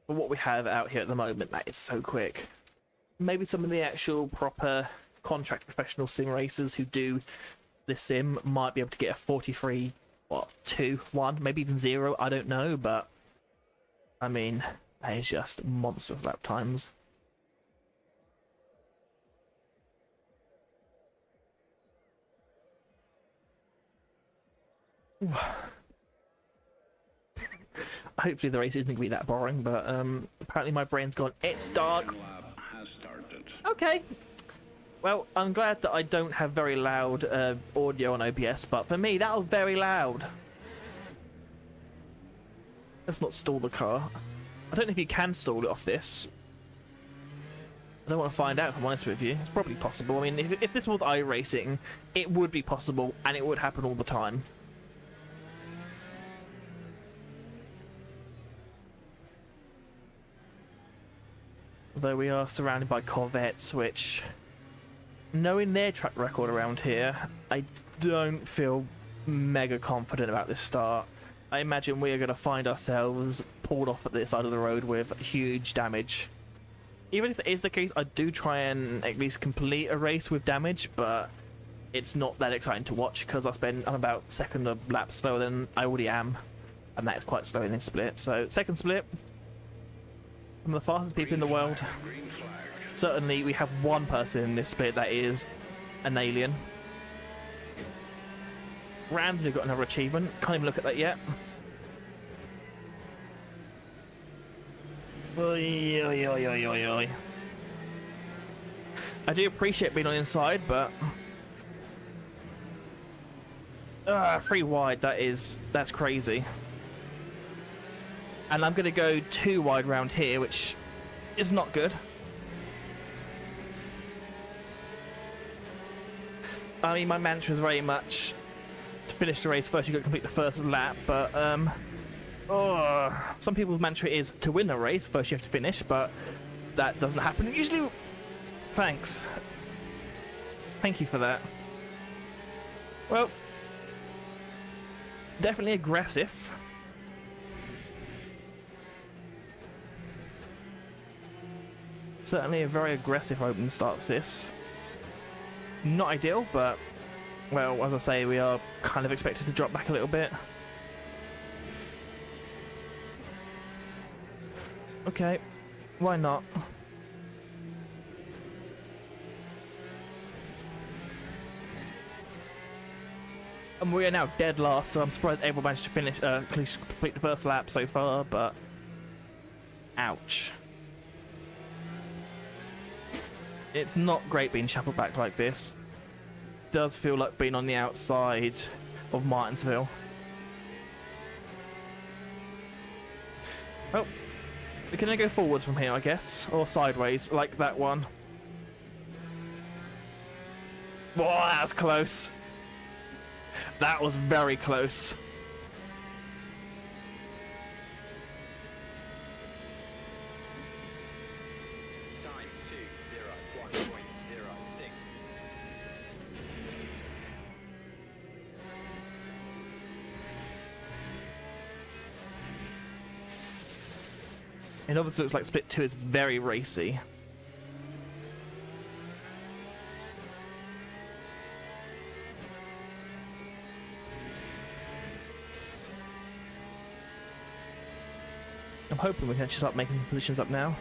for what we have out here at the moment, that is so quick. Maybe some of the actual proper contract professional sim racers who do this sim might be able to get a 43, 2, 1, maybe even 0, I don't know, but I mean, that is just monstrous lap times. Hopefully the race isn't going to be that boring, but apparently my brain's gone, it's dark. Okay. Well, I'm glad that I don't have very loud audio on OBS, but for me, that was very loud. Let's not stall the car. I don't know if you can stall it off this. I don't want to find out, if I'm honest with you. It's probably possible. I mean, if this was iRacing, it would be possible, and it would happen all the time. Although we are surrounded by Corvettes, which, knowing their track record around here, I don't feel mega confident about this start. I imagine we are going to find ourselves pulled off at this side of the road with huge damage. Even if it is the case, I do try and at least complete a race with damage, but it's not that exciting to watch because I'm about second a lap slower than I already am, and that is quite slow in this split. So second split, I'm the fastest people in the world. Certainly we have one person in this split that is an alien. Randomly got another achievement, can't even look at that yet. Oy, oy, oy, oy, oy, oy. I do appreciate being on the inside, but 3 wide, that's crazy. And I'm gonna go 2 wide round here, which is not good. I mean, my mantra is very much to finish the race first, you got to complete the first lap, but some people's mantra is to win the race first you have to finish, but that doesn't happen usually. Thanks, thank you for that. Well, definitely aggressive. Certainly a very aggressive opening start to this. Not ideal, but well, as I say, we are kind of expected to drop back a little bit. Okay, why not? And we are now dead last, so I'm surprised everyone managed to finish, complete the first lap so far, but... ouch. It's not great being shuffled back like this. Does feel like being on the outside of Martinsville. Well, we can go forwards from here, I guess, or sideways, like that one. Whoa, that was close. That was very close. It obviously looks like Split 2 is very racy. I'm hoping we can actually start making positions up now.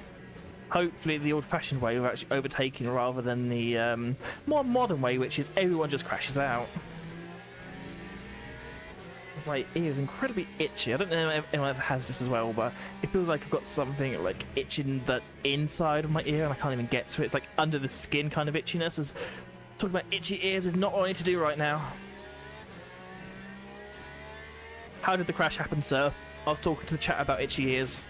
Hopefully the old-fashioned way of actually overtaking rather than the more modern way, which is everyone just crashes out. My ear is incredibly itchy. I don't know if anyone else has this as well, but it feels like I've got something like itching the inside of my ear and I can't even get to it. It's like under the skin kind of itchiness. As talking about itchy ears is not what I need to do right now. How did the crash happen, sir? I was talking to the chat about itchy ears.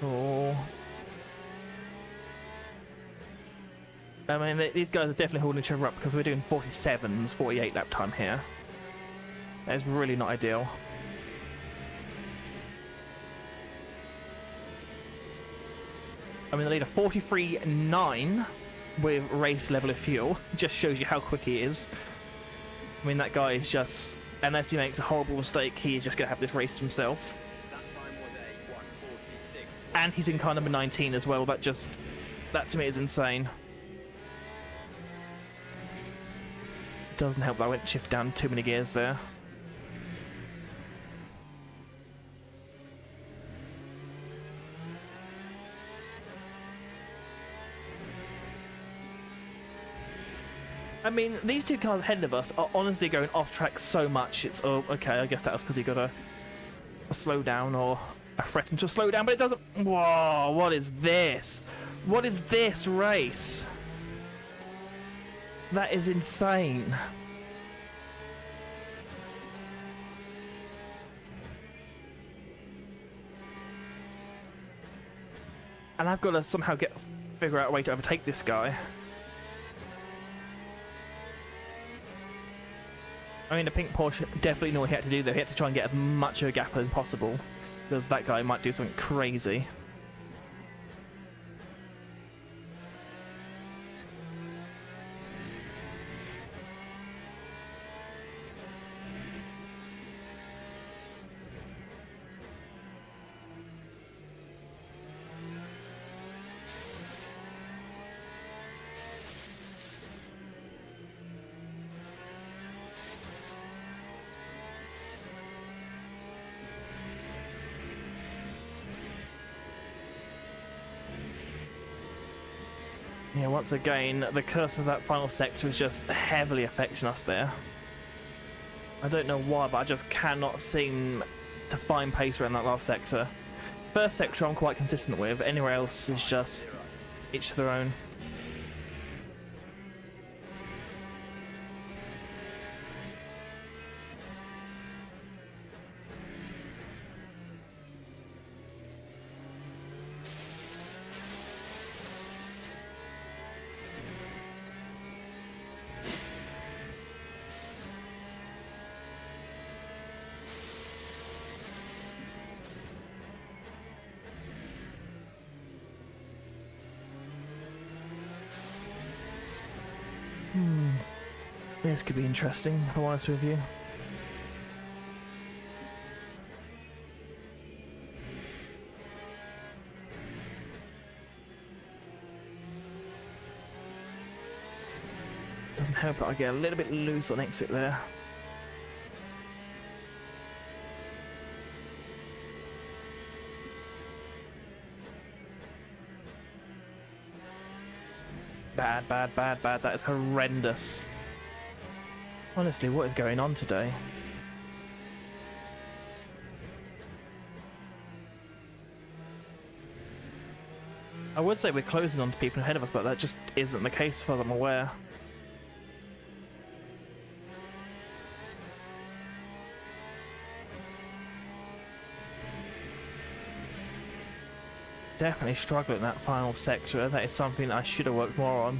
Oh. I mean, these guys are definitely holding each other up because we're doing 47s, 48 lap time here. That's really not ideal. I mean, the leader 43.9 with race level of fuel. Just shows you how quick he is. I mean, that guy is just, unless he makes a horrible mistake, he is just going to have this race to himself. And he's in car number 19 as well. That to me is insane. Doesn't help that I went shift down too many gears there. I mean, these two cars ahead of us are honestly going off track so much. It's, oh, okay, I guess that was because he got a slow down or a threaten to slow down, but it doesn't. Whoa, what is this? What is this race? That is insane. And I've got to somehow figure out a way to overtake this guy. I mean, the pink Porsche definitely knew what he had to do there. He had to try and get as much of a gap as possible, because that guy might do something crazy. Yeah, once again, the curse of that final sector is just heavily affecting us there. I don't know why, but I just cannot seem to find pace around that last sector. First sector I'm quite consistent with, anywhere else is just each to their own. This could be interesting, if I'm honest with you. Doesn't help that I get a little bit loose on exit there. Bad, bad, bad, bad. That is horrendous. Honestly, what is going on today? I would say we're closing on to people ahead of us, but that just isn't the case as far as I'm aware. Definitely struggling in that final sector. That is something I should have worked more on.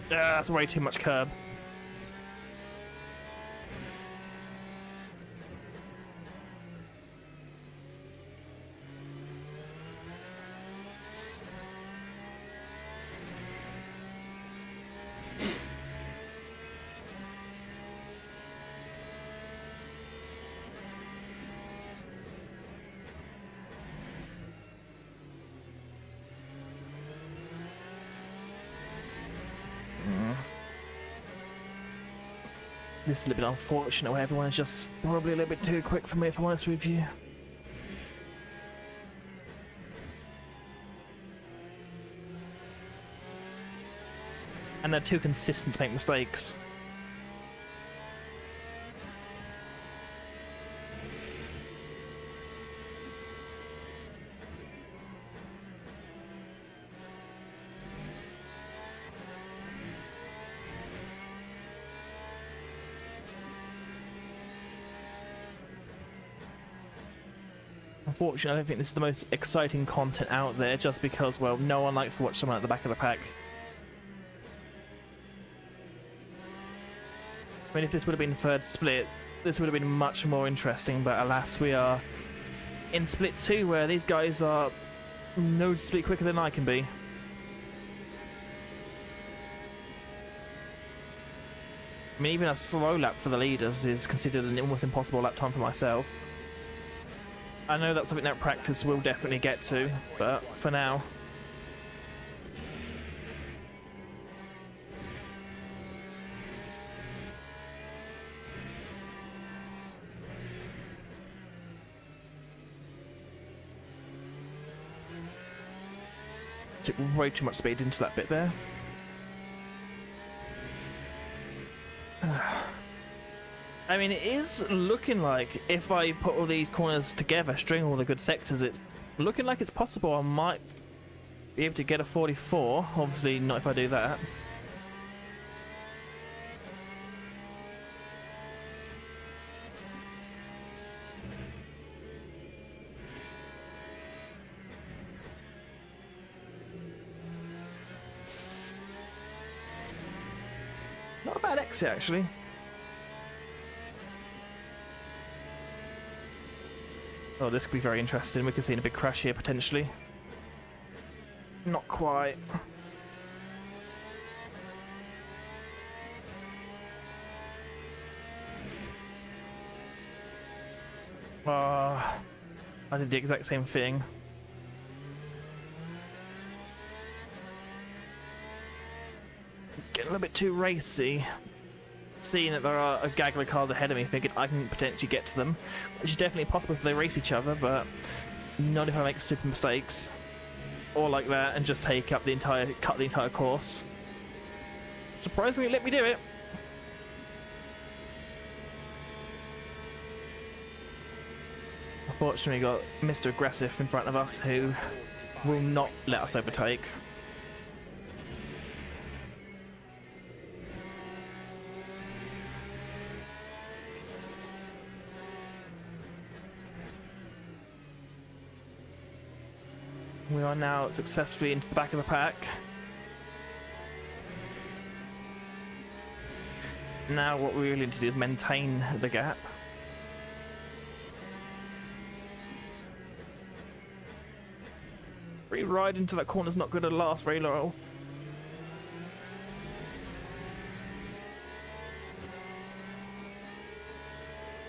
That's way too much curb. This is a little bit unfortunate where everyone's just probably a little bit too quick for me, if I'm honest with you. And they're too consistent to make mistakes. Unfortunately, I don't think this is the most exciting content out there, just because, well, no one likes to watch someone at the back of the pack. I mean, if this would have been third split, this would have been much more interesting, but alas, we are in split 2, where these guys are noticeably quicker than I can be. I mean, even a slow lap for the leaders is considered an almost impossible lap time for myself. I know that's something that practice will definitely get to, but for now. Took way too much speed into that bit there. I mean, it is looking like if I put all these corners together, string all the good sectors, it's looking like it's possible I might be able to get a 44. Obviously not if I do that. Not a bad exit, actually. Oh, this could be very interesting. We could see a big crash here, potentially. Not quite. I did the exact same thing. Getting a little bit too racy. Seeing that there are a gaggle of cars ahead of me, thinking I can potentially get to them, which is definitely possible if they race each other, but not if I make stupid mistakes or like that and just take up cut the entire course. Surprisingly, let me do it. Unfortunately, we got Mr. Aggressive in front of us who will not let us overtake. We are now successfully into the back of the pack. Now what we really need to do is maintain the gap. Re-ride into that corner's not going to last very long.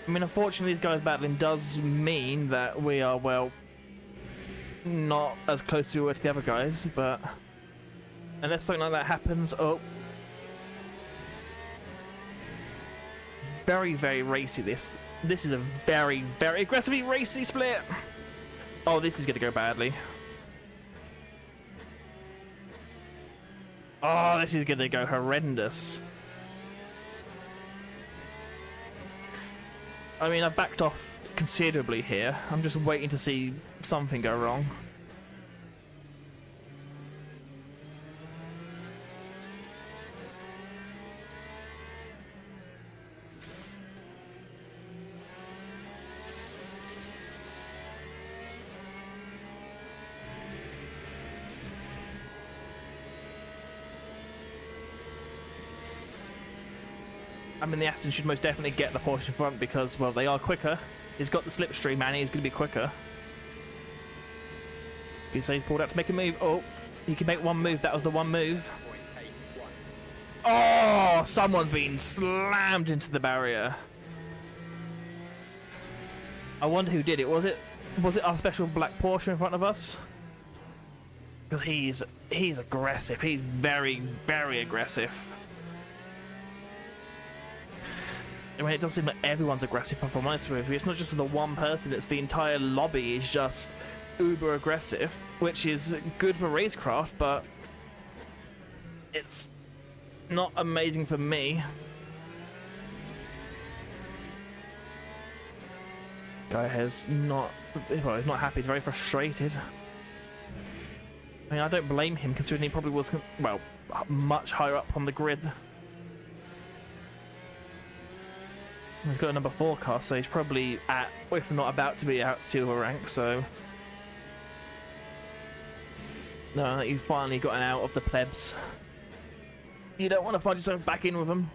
I mean, unfortunately, these guys battling does mean that we are, well, not as close as we were to the other guys, but unless something like that happens, oh. Very, very racy, this. This is a very, very aggressively racy split. Oh, this is going to go badly. Oh, this is going to go horrendous. I mean, I've backed off considerably here. I'm just waiting to see something go wrong. I mean, the Aston should most definitely get the Porsche in front because, well, they are quicker. He's got the slipstream and he's going to be quicker. You say he's pulled out to make a move. Oh, he can make one move. That was the one move. Oh, someone's been slammed into the barrier. I wonder who did it. Was it our special black Porsche in front of us? Because he's aggressive. He's very, very aggressive. I mean, it does seem like everyone's aggressive, if I'm honest with you. It's not just the one person, it's the entire lobby is just uber aggressive, which is good for racecraft, but it's not amazing for me. Guy has not, well, he's not happy, he's very frustrated. I mean, I don't blame him, considering he probably was, well, much higher up on the grid. He's got a number 4 car, so he's probably at, if not about to be out silver rank, so... No, you've finally gotten out of the plebs. You don't want to find yourself back in with them.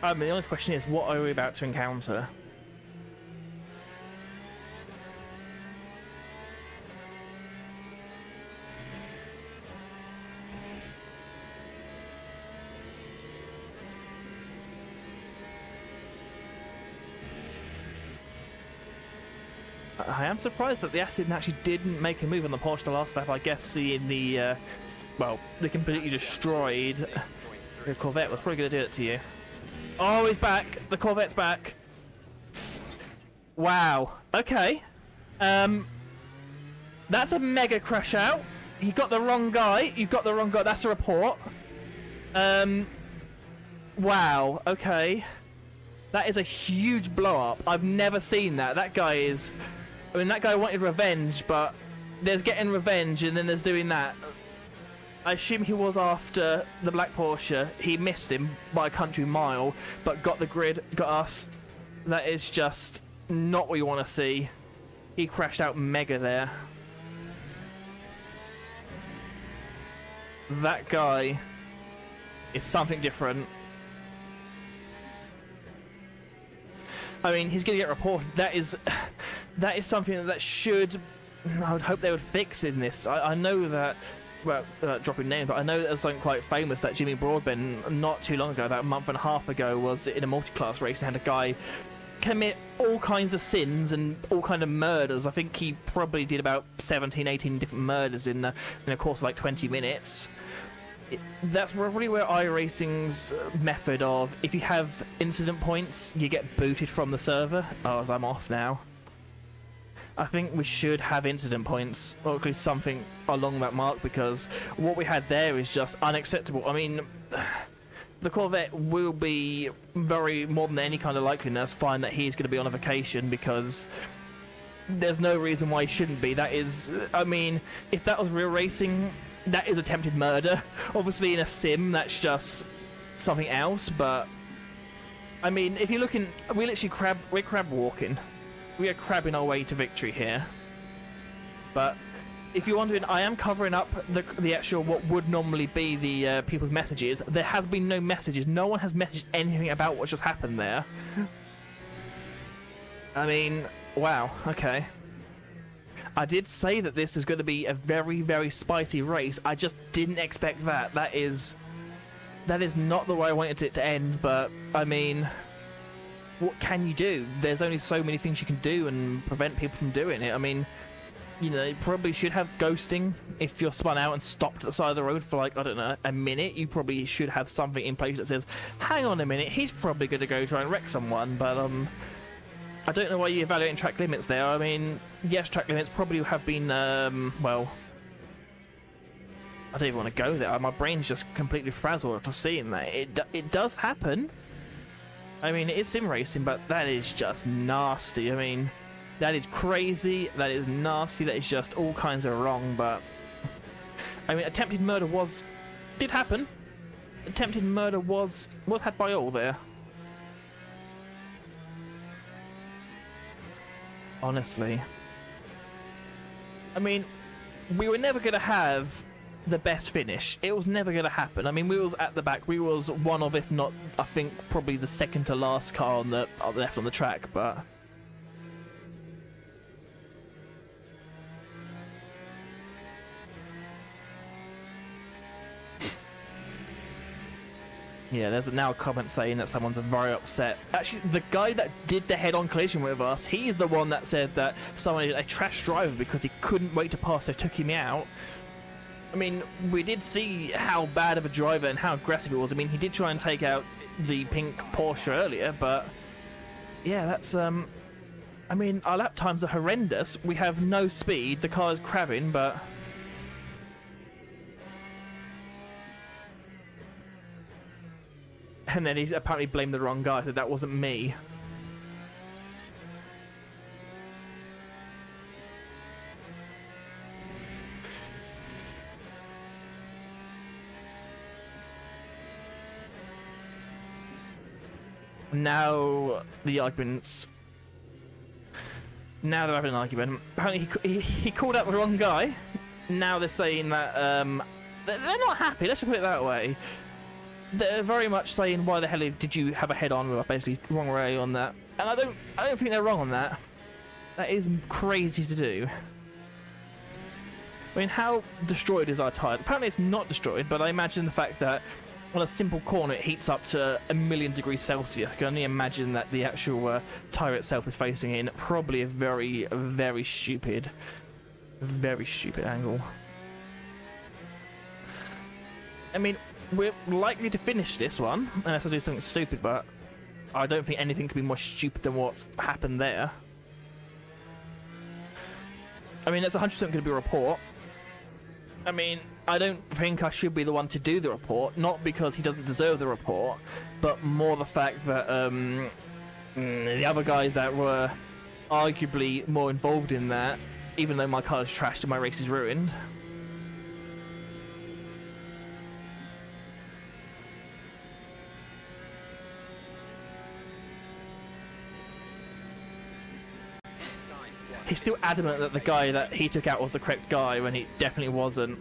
I mean, the honest question is, what are we about to encounter? I am surprised that the Acid actually didn't make a move on the Porsche the last lap. I guess seeing the, well, they completely destroyed the Corvette was probably going to do it to you. Oh, he's back. The Corvette's back. Wow. Okay. That's a mega crash out. You got the wrong guy. You've got the wrong guy. That's a report. Wow. Okay. That is a huge blow up. I've never seen that. That guy is... I mean, that guy wanted revenge, but there's getting revenge and then there's doing that. I assume he was after the black Porsche. He missed him by a country mile, but got the grid, got us. That is just not what you want to see. He crashed out mega there. That guy is something different. I mean, he's going to get reported. That is something that should... I would hope they would fix in this. I know that... Well, dropping names, but I know there's something quite famous that Jimmy Broadbent, not too long ago, about a month and a half ago, was in a multi-class race and had a guy commit all kinds of sins and all kind of murders. I think he probably did about 17, 18 different murders in a course of like 20 minutes. That's probably where iRacing's method of, if you have incident points, you get booted from the server. Oh, as I'm off now. I think we should have incident points, or at least something along that mark, because what we had there is just unacceptable. I mean, the Corvette will be very, more than any kind of likeliness, find that he's going to be on a vacation, because there's no reason why he shouldn't be. That is, I mean, if that was real racing, that is attempted murder. Obviously in a sim, that's just something else, but I mean, if you're looking, we're crab walking. We are crabbing our way to victory here. But if you're wondering, I am covering up the actual, what would normally be the people's messages. There has been no messages. No one has messaged anything about what just happened there. I mean, wow, okay. I did say that this is going to be a very, very spicy race. I just didn't expect that. That is not the way I wanted it to end, but, I mean, what can you do? There's only so many things you can do and prevent people from doing it. I mean, you know, you probably should have ghosting if you're spun out and stopped at the side of the road for, like, I don't know, a minute. You probably should have something in place that says, hang on a minute, he's probably going to go try and wreck someone, but, I don't know why you're evaluating track limits there. I mean, yes, track limits probably have been, well, I don't even want to go there. My brain's just completely frazzled after seeing that. It does happen. I mean, it is sim racing, but that is just nasty. I mean, that is crazy. That is nasty. That is just all kinds of wrong, but... I mean, attempted murder did happen. Attempted murder was had by all there. Honestly. I mean, we were never going to have the best finish. It was never going to happen. I mean, we was at the back. We was one of, if not, I think, probably the second to last car on the left on the track, but... Yeah, there's now a comment saying that someone's very upset. Actually, the guy that did the head-on collision with us, he's the one that said that someone is a trash driver because he couldn't wait to pass, so took him out. I mean, we did see how bad of a driver and how aggressive it was. I mean, he did try and take out the pink Porsche earlier, but... yeah, that's, I mean, our lap times are horrendous. We have no speed, the car is crabbing, but... and then he's apparently blamed the wrong guy, so that wasn't me. Now the arguments. Now they're having an argument. Apparently he called out the wrong guy. Now they're saying that they're not happy. Let's just put it that way. They're very much saying, why the hell did you have a head-on with us? Basically, wrong way on that. And I don't think they're wrong on that. That is crazy to do. I mean, how destroyed is our tyre? Apparently it's not destroyed, but I imagine the fact that on a simple corner it heats up to 1,000,000 degrees Celsius. I can only imagine that the actual tyre itself is facing in probably a very, very stupid angle. I mean, we're likely to finish this one, unless I do something stupid, but I don't think anything could be more stupid than what's happened there. I mean, it's 100% going to be a report. I mean, I don't think I should be the one to do the report, not because he doesn't deserve the report, but more the fact that the other guys that were arguably more involved in that, even though my car is trashed and my race is ruined. He's still adamant that the guy that he took out was the correct guy when he definitely wasn't.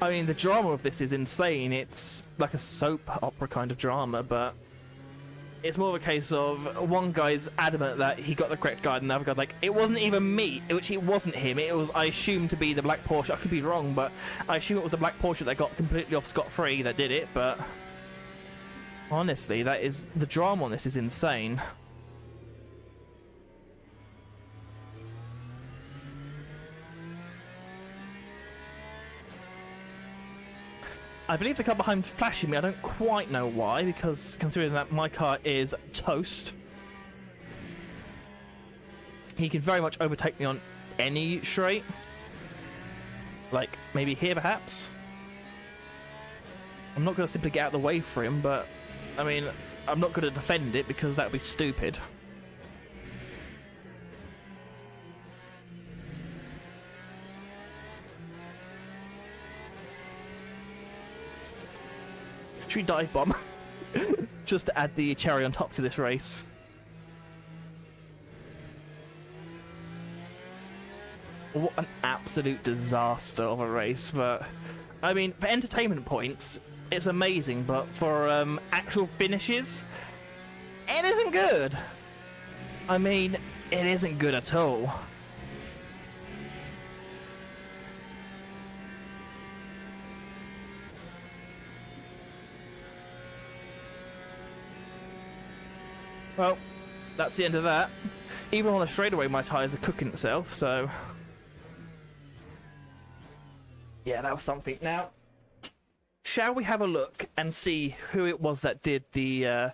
I mean, the drama of this is insane. It's like a soap opera kind of drama, but it's more of a case of one guy's adamant that he got the correct guy, and the other guy's like, it wasn't even me, which it wasn't him. It was, I assumed, to be the black Porsche. I could be wrong, but I assume it was the black Porsche that got completely off scot-free that did it, but... honestly, that is... the drama on this is insane. I believe the car behind's flashing me. I don't quite know why, because considering that my car is toast, he can very much overtake me on any straight. Like, maybe here, perhaps? I'm not going to simply get out of the way for him, but... I mean, I'm not going to defend it because that would be stupid. Should we dive bomb? Just to add the cherry on top to this race. What an absolute disaster of a race, but... I mean, for entertainment points, it's amazing, but for actual finishes, it isn't good. I mean, it isn't good at all. Well, that's the end of that. Even on the straightaway, my tyres are cooking itself, so... yeah, that was something. Now, shall we have a look and see who it was that did the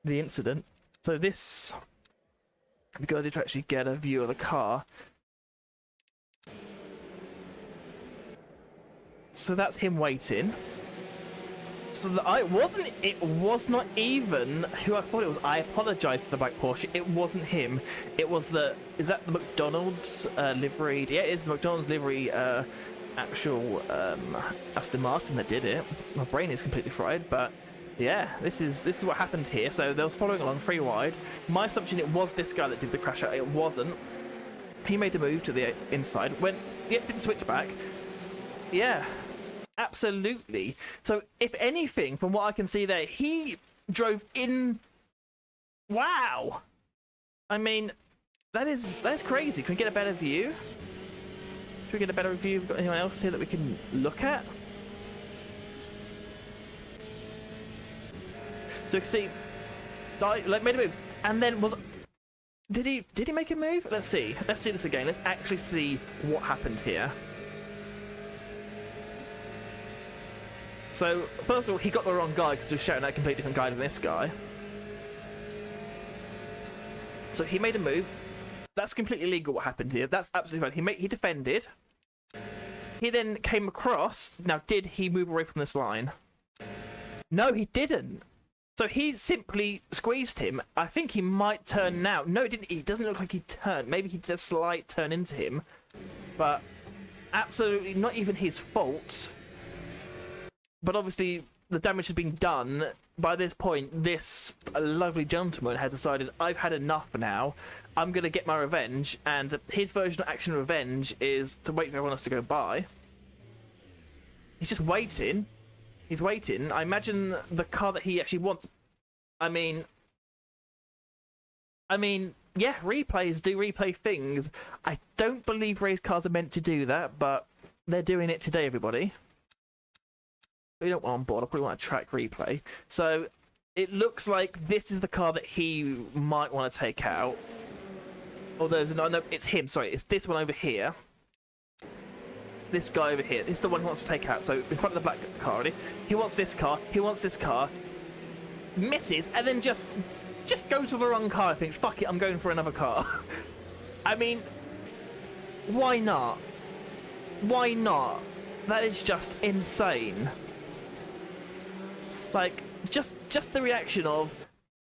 incident? So this... we got to actually get a view of the car. So that's him waiting. So it was not even who I thought it was. I apologise to the black Porsche. It wasn't him. It was is that the McDonald's livery? Yeah, it's the McDonald's livery actual Aston Martin that did it. My brain is completely fried, but yeah, this is what happened here. So they was following along 3 wide. My assumption it was this guy that did the crash out. It wasn't. He made a move to the inside. Did the switch back. Yeah. Absolutely. So, if anything, from what I can see there, he drove in. Wow. I mean, that is crazy. Can we get a better view? Should we get a better view? Got anyone else here that we can look at? So you can see, made a move, and then did he make a move? Let's see. Let's see this again. Let's actually see what happened here. So, first of all, he got the wrong guy because he was shouting at a completely different guy than this guy. So he made a move. That's completely legal what happened here. That's absolutely fine. He defended. He then came across. Now, did he move away from this line? No, he didn't. So he simply squeezed him. I think he might turn now. No, it didn't. It doesn't look like he turned. Maybe he did a slight turn into him. But absolutely not even his fault. But obviously, the damage has been done. By this point, this lovely gentleman had decided, I've had enough now. I'm going to get my revenge. And his version of action revenge is to wait for everyone else to go by. He's just waiting. He's waiting. I imagine the car that he actually wants... I mean, yeah, replays do replay things. I don't believe race cars are meant to do that, but they're doing it today, everybody. We don't want on board. I probably want a track replay. So it looks like this is the car that he might want to take out. Although no, it's him. Sorry, it's this one over here. This guy over here. This is the one he wants to take out. So in front of the black car, already. He wants this car. He wants this car. Misses, and then just goes for the wrong car. I thinks, fuck it, I'm going for another car. I mean, why not? Why not? That is just insane. Like, just the reaction of,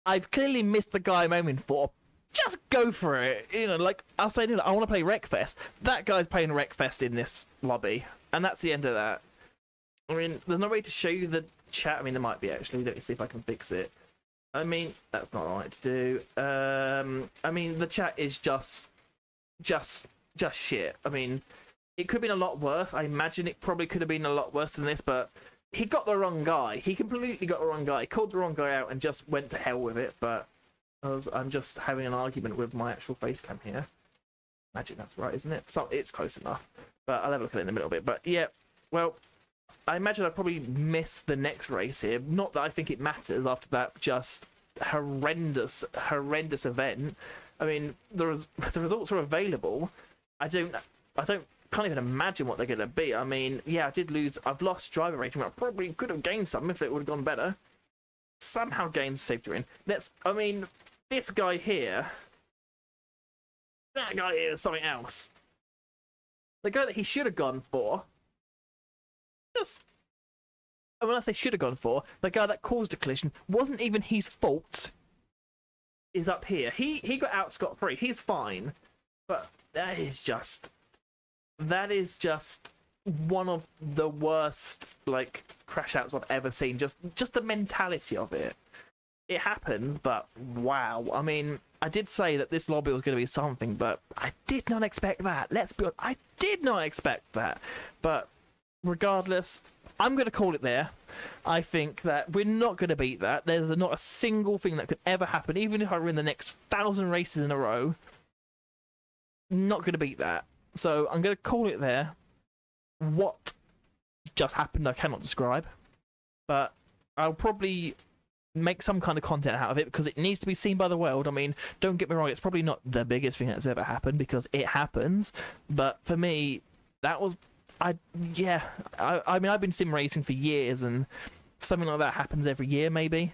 I've clearly missed the guy I'm aiming for. Just go for it. You know, like, I'll say, I want to play Wreckfest. That guy's playing Wreckfest in this lobby. And that's the end of that. I mean, there's no way to show you the chat. I mean, there might be, actually. Let me see if I can fix it. I mean, that's not right to do. I mean, the chat is just shit. I mean, it could have been a lot worse. I imagine it probably could have been a lot worse than this, but he got the wrong guy. He completely got the wrong guy. He called the wrong guy out and just went to hell with it, but I'm just having an argument with my actual face cam here. Imagine that's right, isn't it? So it's close enough. But I'll have a look at it in a little bit. But yeah, well, I imagine I probably missed the next race here. Not that I think it matters after that just horrendous event. I mean, the results are available. I can't even imagine what they're going to be. I mean, yeah, I've lost driver rating. I probably could have gained some if it would have gone better. Somehow gained safety rating. This guy here, that guy here is something else. The guy that he should have gone for, and when I say should have gone for, the guy that caused the collision wasn't even his fault. Is up here. He got out scot-free. He's fine, but that is just one of the worst like crash outs I've ever seen. Just the mentality of it. It happens, but wow. I mean, I did say that this lobby was going to be something, but I did not expect that. Let's be honest, I did not expect that. But regardless, I'm going to call it there. I think that we're not going to beat that. There's not a single thing that could ever happen, even if I win the next 1,000 races in a row. Not going to beat that. So I'm going to call it there. What just happened, I cannot describe. But I'll probably make some kind of content out of it because it needs to be seen by the world. I mean, don't get me wrong, it's probably not the biggest thing that's ever happened because it happens. But for me, that was... I mean, I've been sim racing for years, and something like that happens every year, maybe.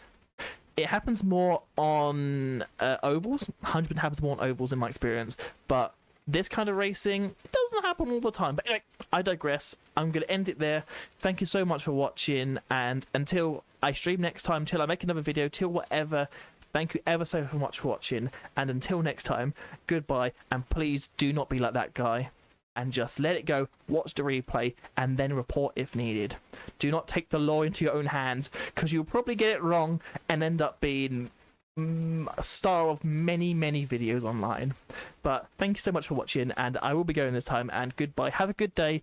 It happens more on ovals. 100% happens more on ovals in my experience. But this kind of racing doesn't happen all the time. But anyway, I digress. I'm going to end it there. Thank you so much for watching, and until I stream next time, till I make another video, till whatever, thank you ever so much for watching, and until next time, goodbye, and please do not be like that guy. And just let it go, watch the replay, and then report if needed. Do not take the law into your own hands, because you'll probably get it wrong and end up being a star of many, many videos online. But thank you so much for watching, and I will be going this time, and goodbye. Have a good day,